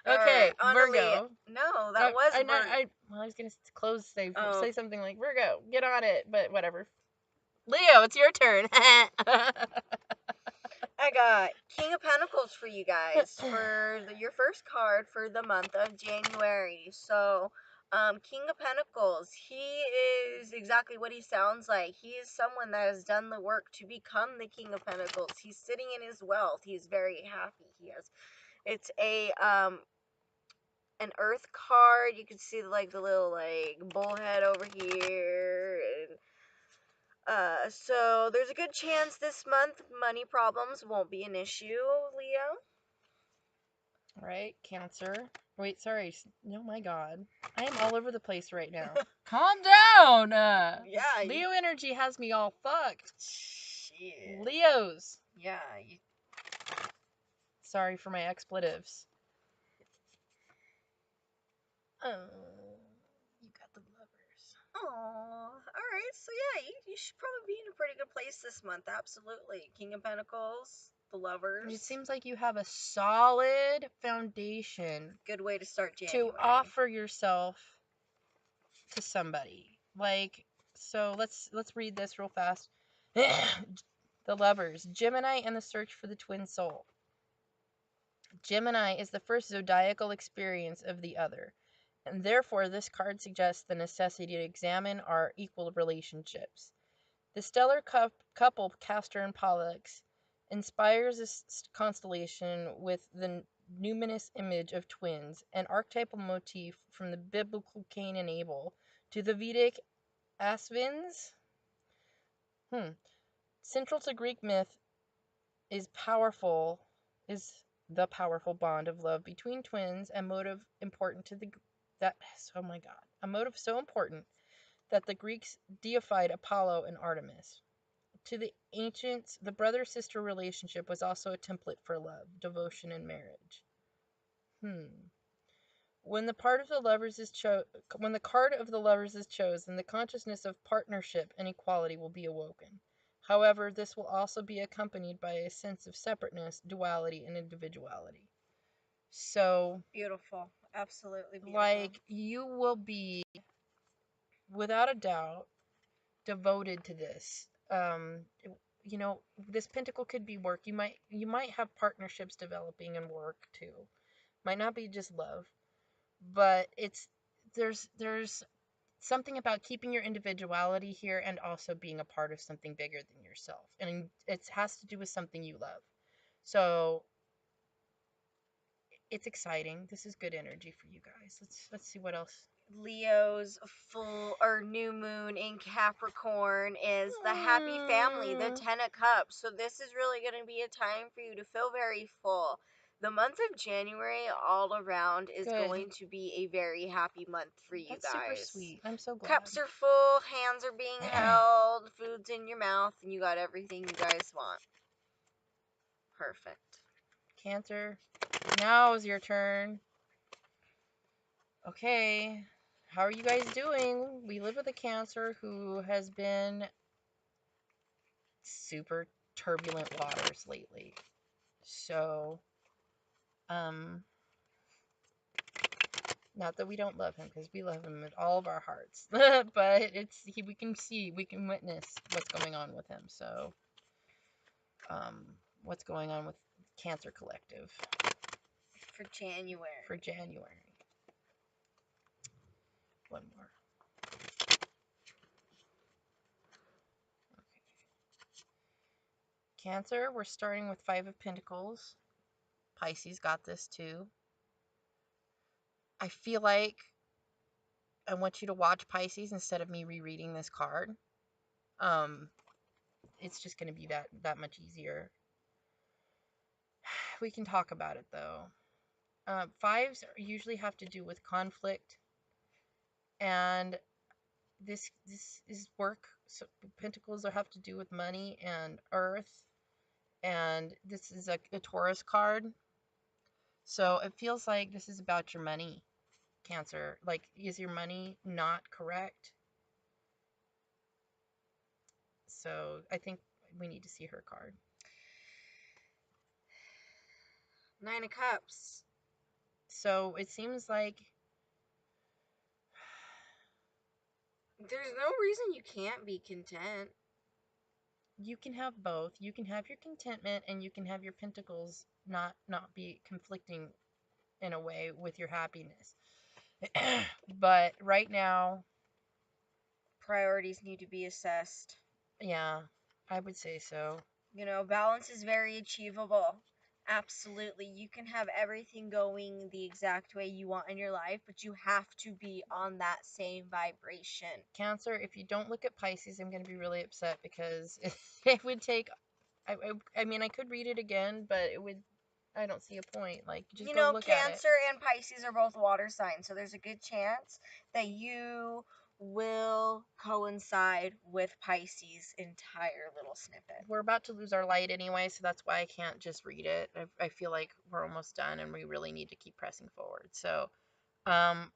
Okay, Annalie, Virgo. no, that was Virgo. I was gonna close Oh. say something like Virgo, get on it, but whatever. Leo, it's your turn. I got King of Pentacles for you guys for your first card for the month of January. So, King of Pentacles, he is exactly what he sounds like. He is someone that has done the work to become the King of Pentacles. He's sitting in his wealth. He's very happy. It's an earth card. You can see like the little like bullhead over here, and so there's a good chance this month money problems won't be an issue, Leo. Right, Cancer. Wait, sorry. Oh my God. I am all over the place right now. Calm down. Yeah. Leo energy has me all fucked. Shit. Leos. Yeah. Sorry for my expletives. You got the lovers. Oh, all right. So yeah, you should probably be in a pretty good place this month. Absolutely. King of Pentacles, the lovers. It seems like you have a solid foundation Good way to start January. to offer yourself to somebody. Like, so let's read this real fast. The lovers, Gemini and the search for the twin soul. Gemini is the first zodiacal experience of the other, and therefore this card suggests the necessity to examine our equal relationships. The stellar couple Castor and Pollux inspires this constellation with the numinous image of twins, an archetypal motif from the biblical Cain and Abel to the Vedic Asvins. Central to Greek myth is the powerful bond of love between twins, a motive important to oh my God, a motive so important that the Greeks deified Apollo and Artemis. To the ancients, the brother-sister relationship was also a template for love, devotion, and marriage. When the card of the lovers is chosen, the consciousness of partnership and equality will be awoken. However, this will also be accompanied by a sense of separateness, duality, and individuality. So, beautiful, absolutely beautiful. like, you will be, without a doubt, devoted to this. You know, this pentacle could be work. You might have partnerships developing in work too. Might not be just love, but there's something about keeping your individuality here and also being a part of something bigger than yourself, and it has to do with something you love. So it's exciting. This is good energy for you guys. Let's see what else. Leo's full or new moon in Capricorn is the happy family, the 10 of cups. So this is really going to be a time for you to feel very full. The month of January all around is going to be a very happy month for you That's guys. super sweet. I'm so glad. Cups are full, hands are being held, food's in your mouth, and you got everything you guys want. Perfect. Cancer, now is your turn. Okay, how are you guys doing? We live with a Cancer who has been super turbulent waters lately. So, not that we don't love him, because we love him with all of our hearts. But we can witness what's going on with him. So, what's going on with Cancer Collective for January. One more. Okay. Cancer, we're starting with 5 of Pentacles. Pisces got this too. I feel like I want you to watch Pisces instead of me rereading this card. It's just going to be that much easier. We can talk about it though. 5s usually have to do with conflict, and this is work. So Pentacles have to do with money and earth, and this is a Taurus card. So it feels like this is about your money, Cancer. Like, is your money not correct? So I think we need to see her card. 9 of Cups. So it seems like there's no reason you can't be content. You can have both. You can have your contentment, and you can have your pentacles not be conflicting in a way with your happiness. But right now, Priorities need to be assessed. yeah, I would say so. You know, balance is very achievable. Absolutely. You can have everything going the exact way you want in your life, but you have to be on that same vibration. Cancer, if you don't look at Pisces, I'm going to be really upset because it would take. I mean, I could read it again, but it would. I don't see a point. Like, just You go know, look at it. Cancer and Pisces are both water signs, so there's a good chance that you will coincide with Pisces' entire little snippet. We're about to lose our light anyway, so that's why I can't just read it. I feel like we're almost done and we really need to keep pressing forward. So,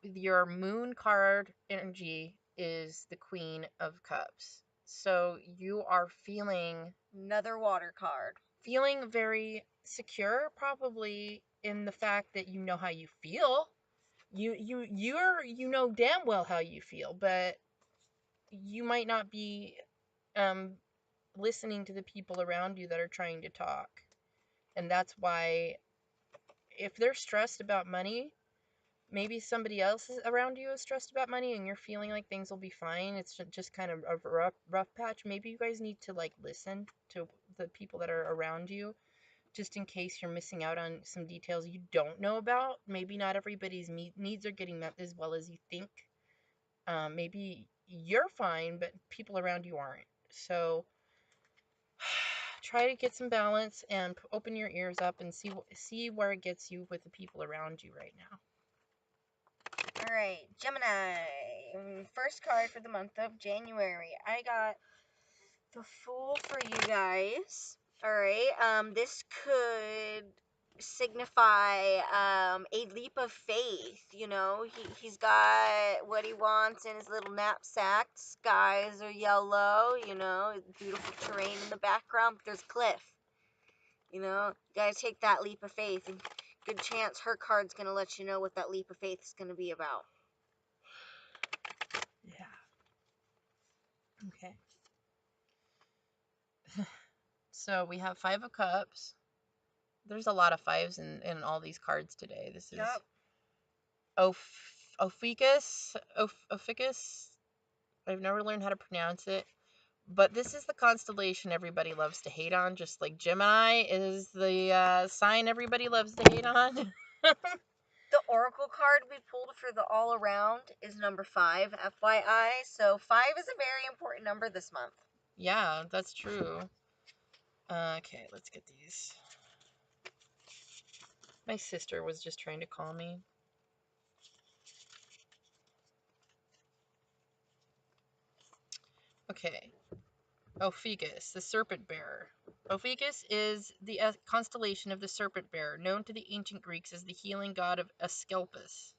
your moon card energy is the Queen of Cups. So you are Another water card. feeling very secure, probably in the fact that you know how you feel. You know damn well how you feel, but you might not be um listening to the people around you that are trying to talk. And that's why, if they're stressed about money, maybe somebody else around you is stressed about money and you're feeling like things will be fine. It's just kind of a rough patch. Maybe you guys need to like listen to the people that are around you, just in case you're missing out on some details you don't know about. Maybe not everybody's needs are getting met as well as you think. Maybe you're fine, but people around you aren't. So try to get some balance and open your ears up and see where it gets you with the people around you right now. All right, Gemini. First card for the month of January. I got the Fool for you guys. All right. This could signify a leap of faith. You know, he's got what he wants in his little knapsack. Skies are yellow. You know, beautiful terrain in the background. But there's a cliff. You know, you gotta take that leap of faith, and good chance her card's gonna let you know what that leap of faith is gonna be about. Yeah. Okay. So we have Five of Cups. There's a lot of fives in all these cards today. This is Yep. Ophiuchus. I've never learned how to pronounce it. But this is the constellation everybody loves to hate on, just like Gemini is the sign everybody loves to hate on. The oracle card we pulled for the all around is number 5, FYI. So 5 is a very important number this month. Yeah, that's true. Okay, let's get these. My sister was just trying to call me. Okay. Ophiuchus, the serpent bearer. Ophiuchus is the constellation of the serpent bearer, known to the ancient Greeks as the healing god of Asclepius.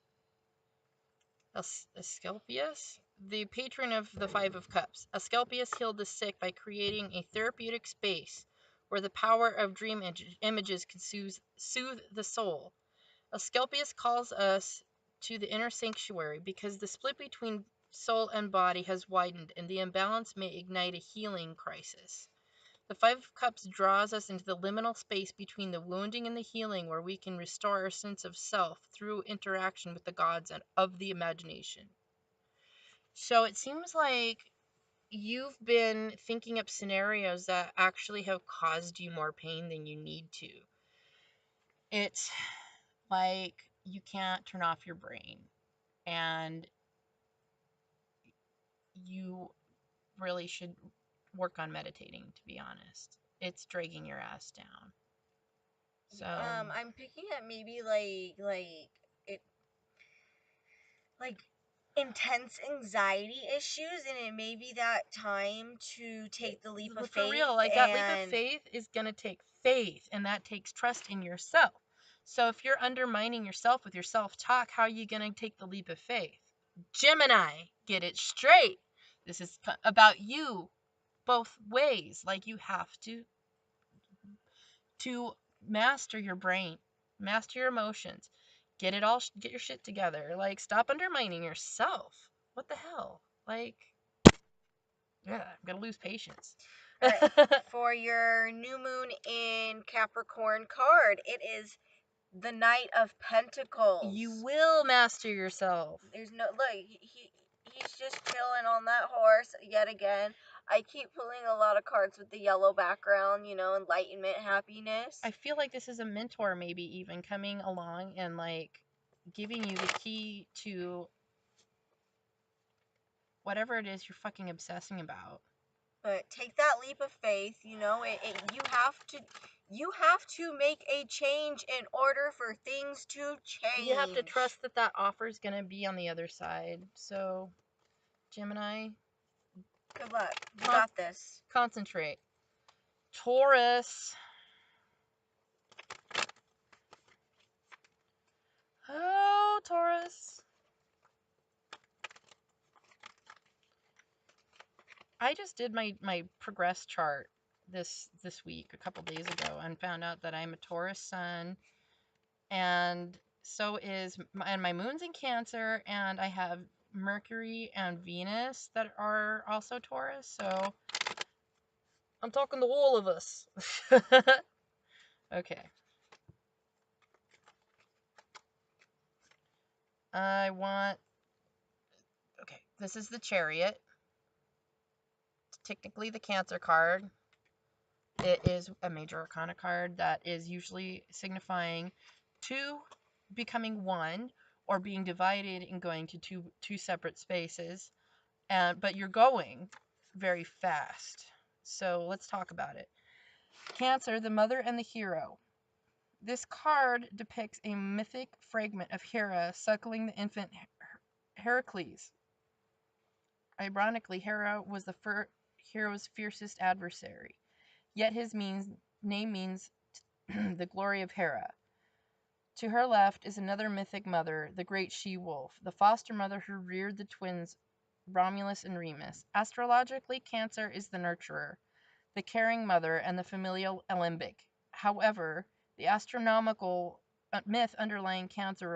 Asclepius? The patron of the Five of Cups. Asclepius healed the sick by creating a therapeutic space where the power of dream images can soothe the soul. Asclepius calls us to the inner sanctuary because the split between soul and body has widened and the imbalance may ignite a healing crisis. The Five of Cups draws us into the liminal space between the wounding and the healing, where we can restore our sense of self through interaction with the gods of the imagination. So it seems like you've been thinking up scenarios that actually have caused you more pain than you need to. It's like you can't turn off your brain, and you really should work on meditating, to be honest. It's dragging your ass down. So I'm picking up maybe it like intense anxiety issues, and it may be that time to take the leap of for real, faith like that leap of and faith is going to take faith, and that takes trust in yourself. So if you're undermining yourself with your self-talk, how are you going to take the leap of faith? Gemini, get it straight. This is about you both ways. Like, you have to master your brain, master your emotions, get your shit together. Like, stop undermining yourself. What the hell? Like, yeah, I'm gonna lose patience. all right, for your new moon in Capricorn card, it is The Knight of Pentacles. You will master yourself. There's no, look, he's just chilling on that horse yet again. I keep pulling a lot of cards with the yellow background, you know, enlightenment, happiness. I feel like this is a mentor maybe even coming along and like giving you the key to whatever it is you're fucking obsessing about. But take that leap of faith, you know, you have to make a change in order for things to change. You have to trust that that offer is going to be on the other side. So, Gemini, good luck. You got this. Concentrate. Taurus. Oh, Taurus. I just did my progress chart this week, a couple days ago, and found out that I'm a Taurus sun, and so is my moon's in Cancer, and I have Mercury and Venus that are also Taurus. So I'm talking to all of us. Okay. Okay, this is the Chariot. It's technically the Cancer card. It is a major arcana card that is usually signifying two becoming one or being divided and going to two separate spaces. But you're going very fast. So let's talk about it. Cancer, the mother and the hero. This card depicts a mythic fragment of Hera suckling the infant Heracles. Ironically, Hera was the hero's fiercest adversary. Yet his name means the glory of Hera. To her left is another mythic mother, the great she-wolf, the foster mother who reared the twins Romulus and Remus. Astrologically, Cancer is the nurturer, the caring mother, and the familial alembic. However, the astronomical myth underlying Cancer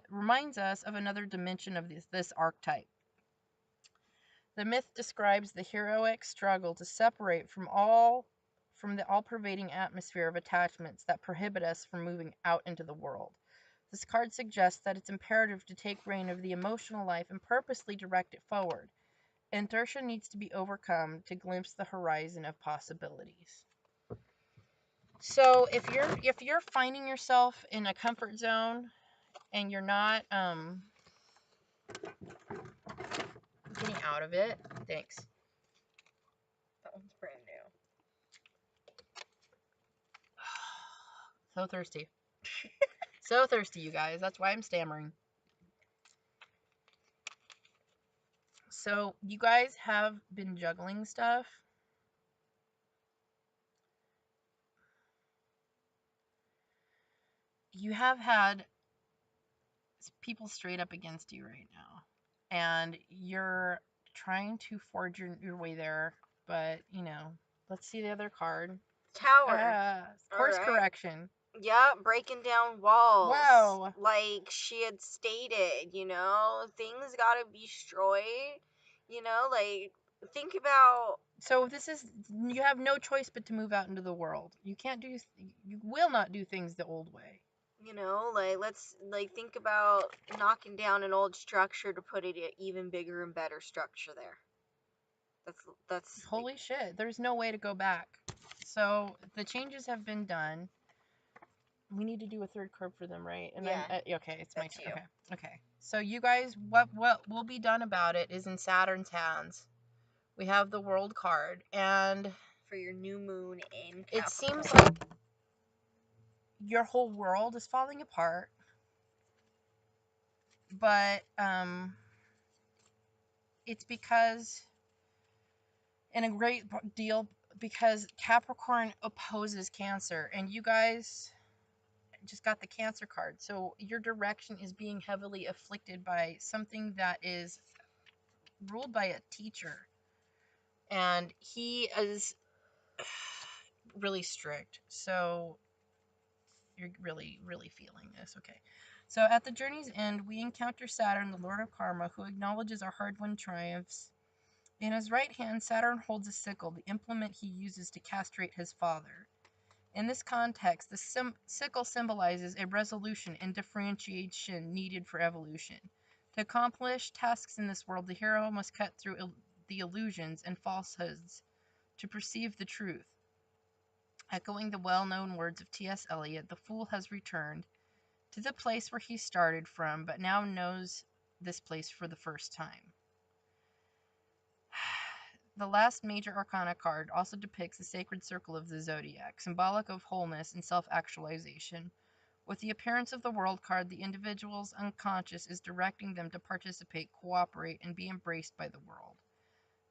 reminds us of another dimension of this archetype. The myth describes the heroic struggle to separate from the all-pervading atmosphere of attachments that prohibit us from moving out into the world. This card suggests that it's imperative to take reign of the emotional life and purposely direct it forward. Inertia needs to be overcome to glimpse the horizon of possibilities. So if you're finding yourself in a comfort zone and you're not getting out of it, thanks. That one's brand new. So thirsty. So thirsty, you guys. That's why I'm stammering. So, you guys have been juggling stuff. You have had people straight up against you right now. And you're trying to forge your way there. But, let's see the other card. Tower. Course correction. Yeah, breaking down walls. Wow. Like she had stated, you know, things gotta be destroyed. You know, like, think about. So you have no choice but to move out into the world. You will not do things the old way. You know, like, let's, like, think about knocking down an old structure to put it an even bigger and better structure there. That's Holy shit, there's no way to go back. So the changes have been done. We need to do a third card for them, right? And yeah. Okay, it's my turn. Okay. So you guys, what will be done about it is in Saturn's hands. We have the World card, and for your new moon in Capricorn. It seems like your whole world is falling apart. But it's because, in a great deal, because Capricorn opposes Cancer, and you guys just got the Cancer card. So your direction is being heavily afflicted by something that is ruled by a teacher. And he is really strict. So you're really, really feeling this. Okay. So at the journey's end, we encounter Saturn, the Lord of Karma, who acknowledges our hard-won triumphs. In his right hand, Saturn holds a sickle, the implement he uses to castrate his father. In this context, the sickle symbolizes a resolution and differentiation needed for evolution. To accomplish tasks in this world, the hero must cut through the illusions and falsehoods to perceive the truth. Echoing the well-known words of T.S. Eliot, the fool has returned to the place where he started from, but now knows this place for the first time. The last major arcana card also depicts the sacred circle of the zodiac, symbolic of wholeness and self-actualization. With the appearance of the world card, the individual's unconscious is directing them to participate, cooperate, and be embraced by the world.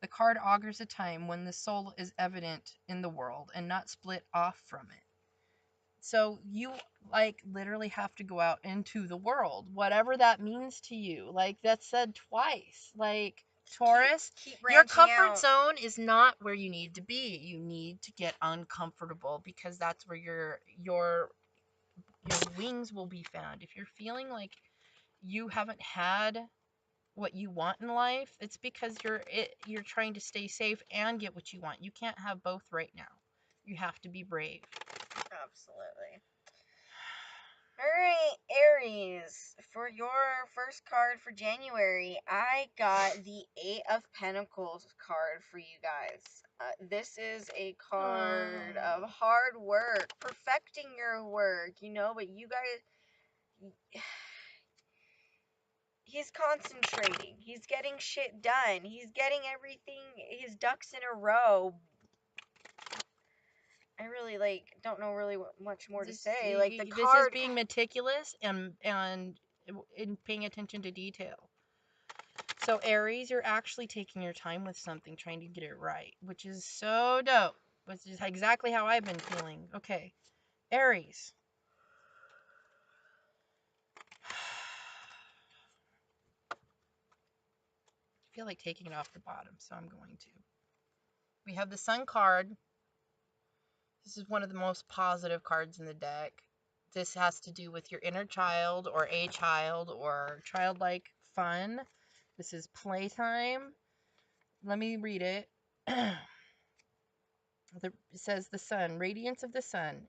The card augurs a time when the soul is evident in the world and not split off from it. So you like literally have to go out into the world, whatever that means to you. Like that's said twice. Like Taurus, keep your branching comfort out. zone is not where you need to be. You need to get uncomfortable because that's where your wings will be found. If you're feeling like you haven't had what you want in life, it's because you're trying to stay safe and get what you want. You can't have both right now. You have to be brave. Absolutely. Alright, Aries, for your first card for January, I got the Eight of Pentacles card for you guys. This is a card of hard work, perfecting your work, but you guys, he's concentrating, he's getting shit done, he's getting everything, his ducks in a row. I really don't know really much more to say. Like the This is card, being meticulous and paying attention to detail. So Aries, you're actually taking your time with something, trying to get it right, which is so dope. Which is exactly how I've been feeling. Okay, Aries. I feel like taking it off the bottom, so I'm going to. We have the Sun card. This is one of the most positive cards in the deck. This has to do with your inner child or a child or childlike fun. This is playtime. Let me read it. It says the sun, radiance of the sun.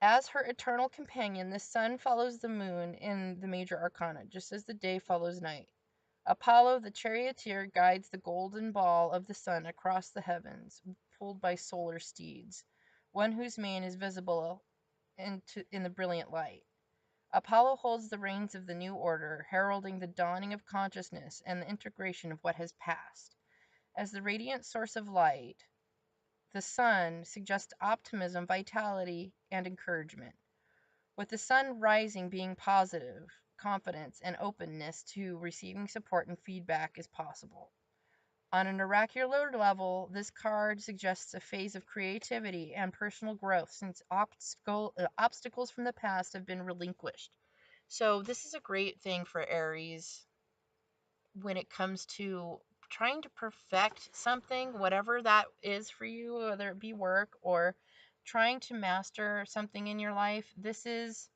As her eternal companion, the sun follows the moon in the major arcana, just as the day follows night. Apollo, the charioteer, guides the golden ball of the sun across the heavens, pulled by solar steeds, one whose mane is visible in the brilliant light. Apollo holds the reins of the new order, heralding the dawning of consciousness and the integration of what has passed. As the radiant source of light, the sun suggests optimism, vitality, and encouragement. With the sun rising being positive, confidence and openness to receiving support and feedback is possible. On an oracular level, this card suggests a phase of creativity and personal growth since obstacles from the past have been relinquished. So this is a great thing for Aries when it comes to trying to perfect something, whatever that is for you, whether it be work or trying to master something in your life. This is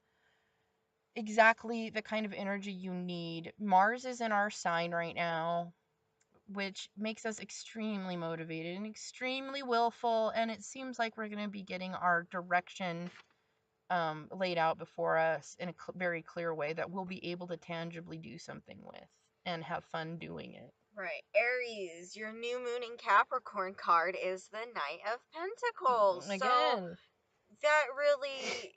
exactly the kind of energy you need. Mars is in our sign right now, which makes us extremely motivated and extremely willful, and it seems like we're going to be getting our direction laid out before us in a very clear way that we'll be able to tangibly do something with and have fun doing it. right, Aries, your new moon in Capricorn card is the Knight of Pentacles. So Again, that really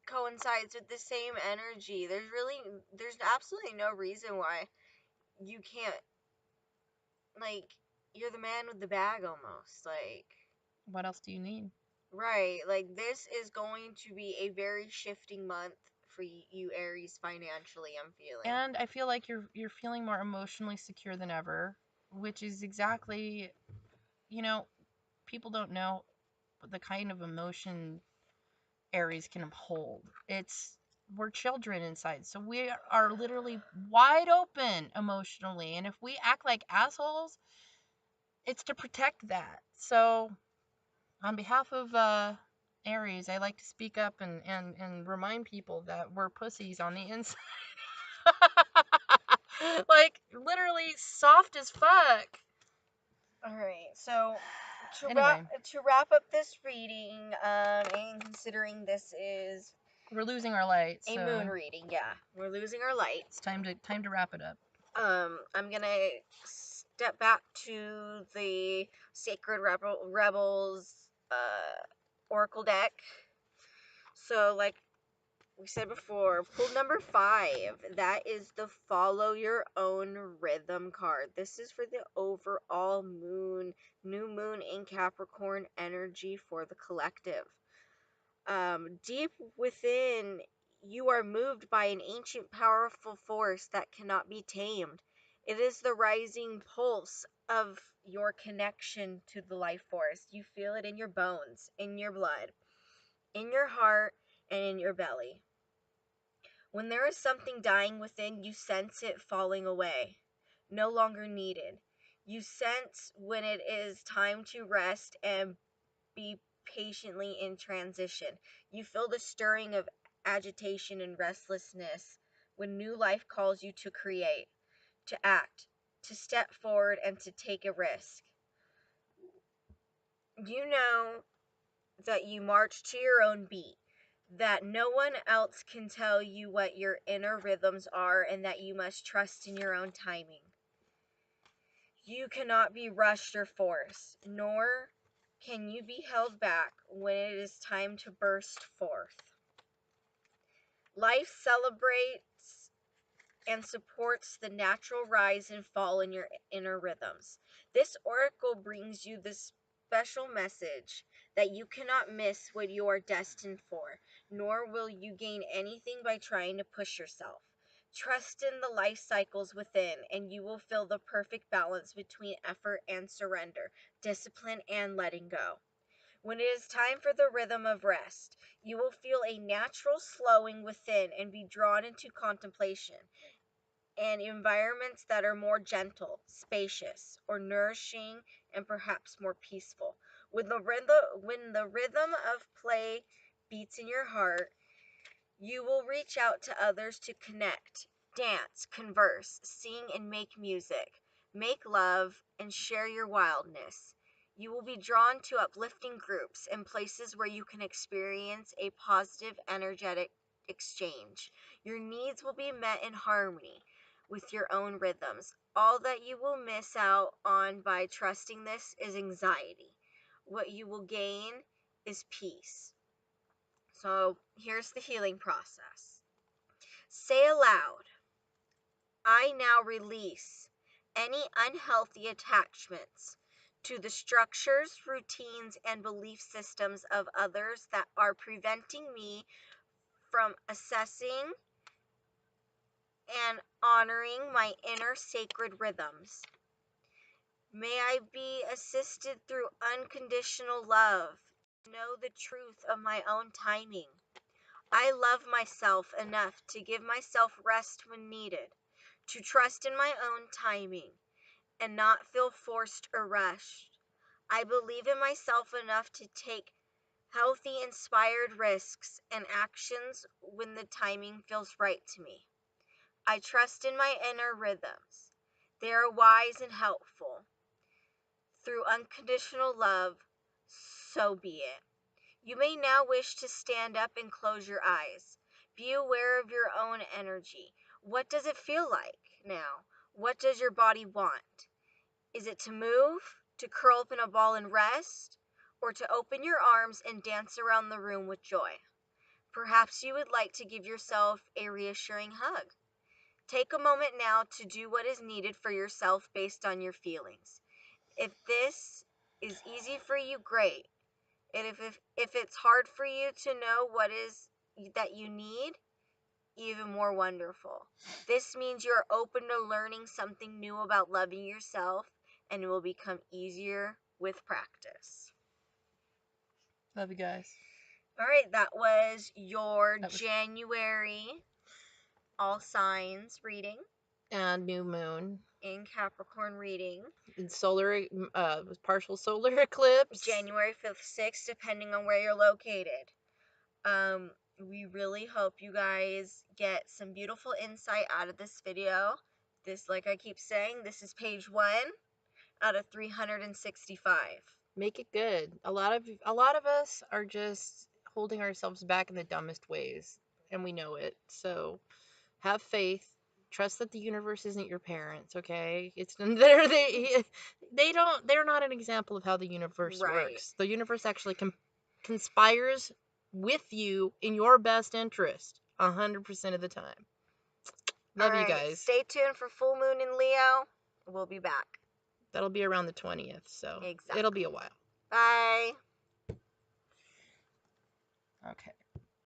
coincides with the same energy. There's absolutely no reason why you can't, like, you're the man with the bag almost. Like, what else do you need? right, like this is going to be a very shifting month for you Aries financially, I'm feeling. And I feel like you're feeling more emotionally secure than ever, which is exactly, people don't know the kind of emotion Aries can hold. We're children inside, so we are literally wide open emotionally, and if we act like assholes, it's to protect that. So, on behalf of Aries, I like to speak up and remind people that we're pussies on the inside. Like literally soft as fuck. All right, so Anyway, to wrap up this reading, and considering this is we're losing our light, a so moon reading, yeah, we're losing our light. it's time to wrap it up. I'm gonna step back to the Sacred Rebels Oracle deck. So, like we said before, pull number 5. That is the Follow Your Own Rhythm card. This is for the overall new moon in Capricorn energy for the collective. Deep within, you are moved by an ancient, powerful force that cannot be tamed. It is the rising pulse of your connection to the life force. You feel it in your bones, in your blood, in your heart, and in your belly. When there is something dying within, you sense it falling away, no longer needed. You sense when it is time to rest and be patiently in transition. You feel the stirring of agitation and restlessness when new life calls you to create, to act, to step forward, and to take a risk. You know that you march to your own beat, that no one else can tell you what your inner rhythms are, and that you must trust in your own timing. You cannot be rushed or forced, nor can you be held back when it is time to burst forth. Life celebrates and supports the natural rise and fall in your inner rhythms. This oracle brings you this special message that you cannot miss what you are destined for, nor will you gain anything by trying to push yourself. Trust in the life cycles within, and you will feel the perfect balance between effort and surrender, discipline and letting go. When it is time for the rhythm of rest, you will feel a natural slowing within and be drawn into contemplation and environments that are more gentle, spacious, or nourishing, and perhaps more peaceful. When the rhythm of play beats in your heart, you will reach out to others to connect, dance, converse, sing and make music, make love, and share your wildness. You will be drawn to uplifting groups and places where you can experience a positive, energetic exchange. Your needs will be met in harmony with your own rhythms. All that you will miss out on by trusting this is anxiety. What you will gain is peace. So here's the healing process. Say aloud, I now release any unhealthy attachments to the structures, routines, and belief systems of others that are preventing me from assessing and honoring my inner sacred rhythms. May I be assisted through unconditional love to know the truth of my own timing. I love myself enough to give myself rest when needed, to trust in my own timing, and not feel forced or rushed. I believe in myself enough to take healthy, inspired risks and actions when the timing feels right to me. I trust in my inner rhythms. They are wise and helpful. Through unconditional love, so be it. You may now wish to stand up and close your eyes. Be aware of your own energy. What does it feel like now? What does your body want? Is it to move, to curl up in a ball and rest, or to open your arms and dance around the room with joy? Perhaps you would like to give yourself a reassuring hug. Take a moment now to do what is needed for yourself based on your feelings. If this is easy for you, great. And if it's hard for you to know what is that you need, even more wonderful. This means you're open to learning something new about loving yourself, and it will become easier with practice. Love you guys. All right, that was your January all signs reading and new moon in Capricorn reading. And solar, partial solar eclipse. January 5th, 6th, depending on where you're located. We really hope you guys get some beautiful insight out of this video. This, like I keep saying, this is page 1 out of 365. Make it good. A lot of us are just holding ourselves back in the dumbest ways, and we know it. So have faith. Trust that the universe isn't your parents, okay? It's they're not an example of how the universe Right. works. The universe actually conspires with you in your best interest 100% of the time. All Love you right. guys. Stay tuned for full moon in Leo. We'll be back. That'll be around the 20th, so it'll be Exactly. a while. Bye.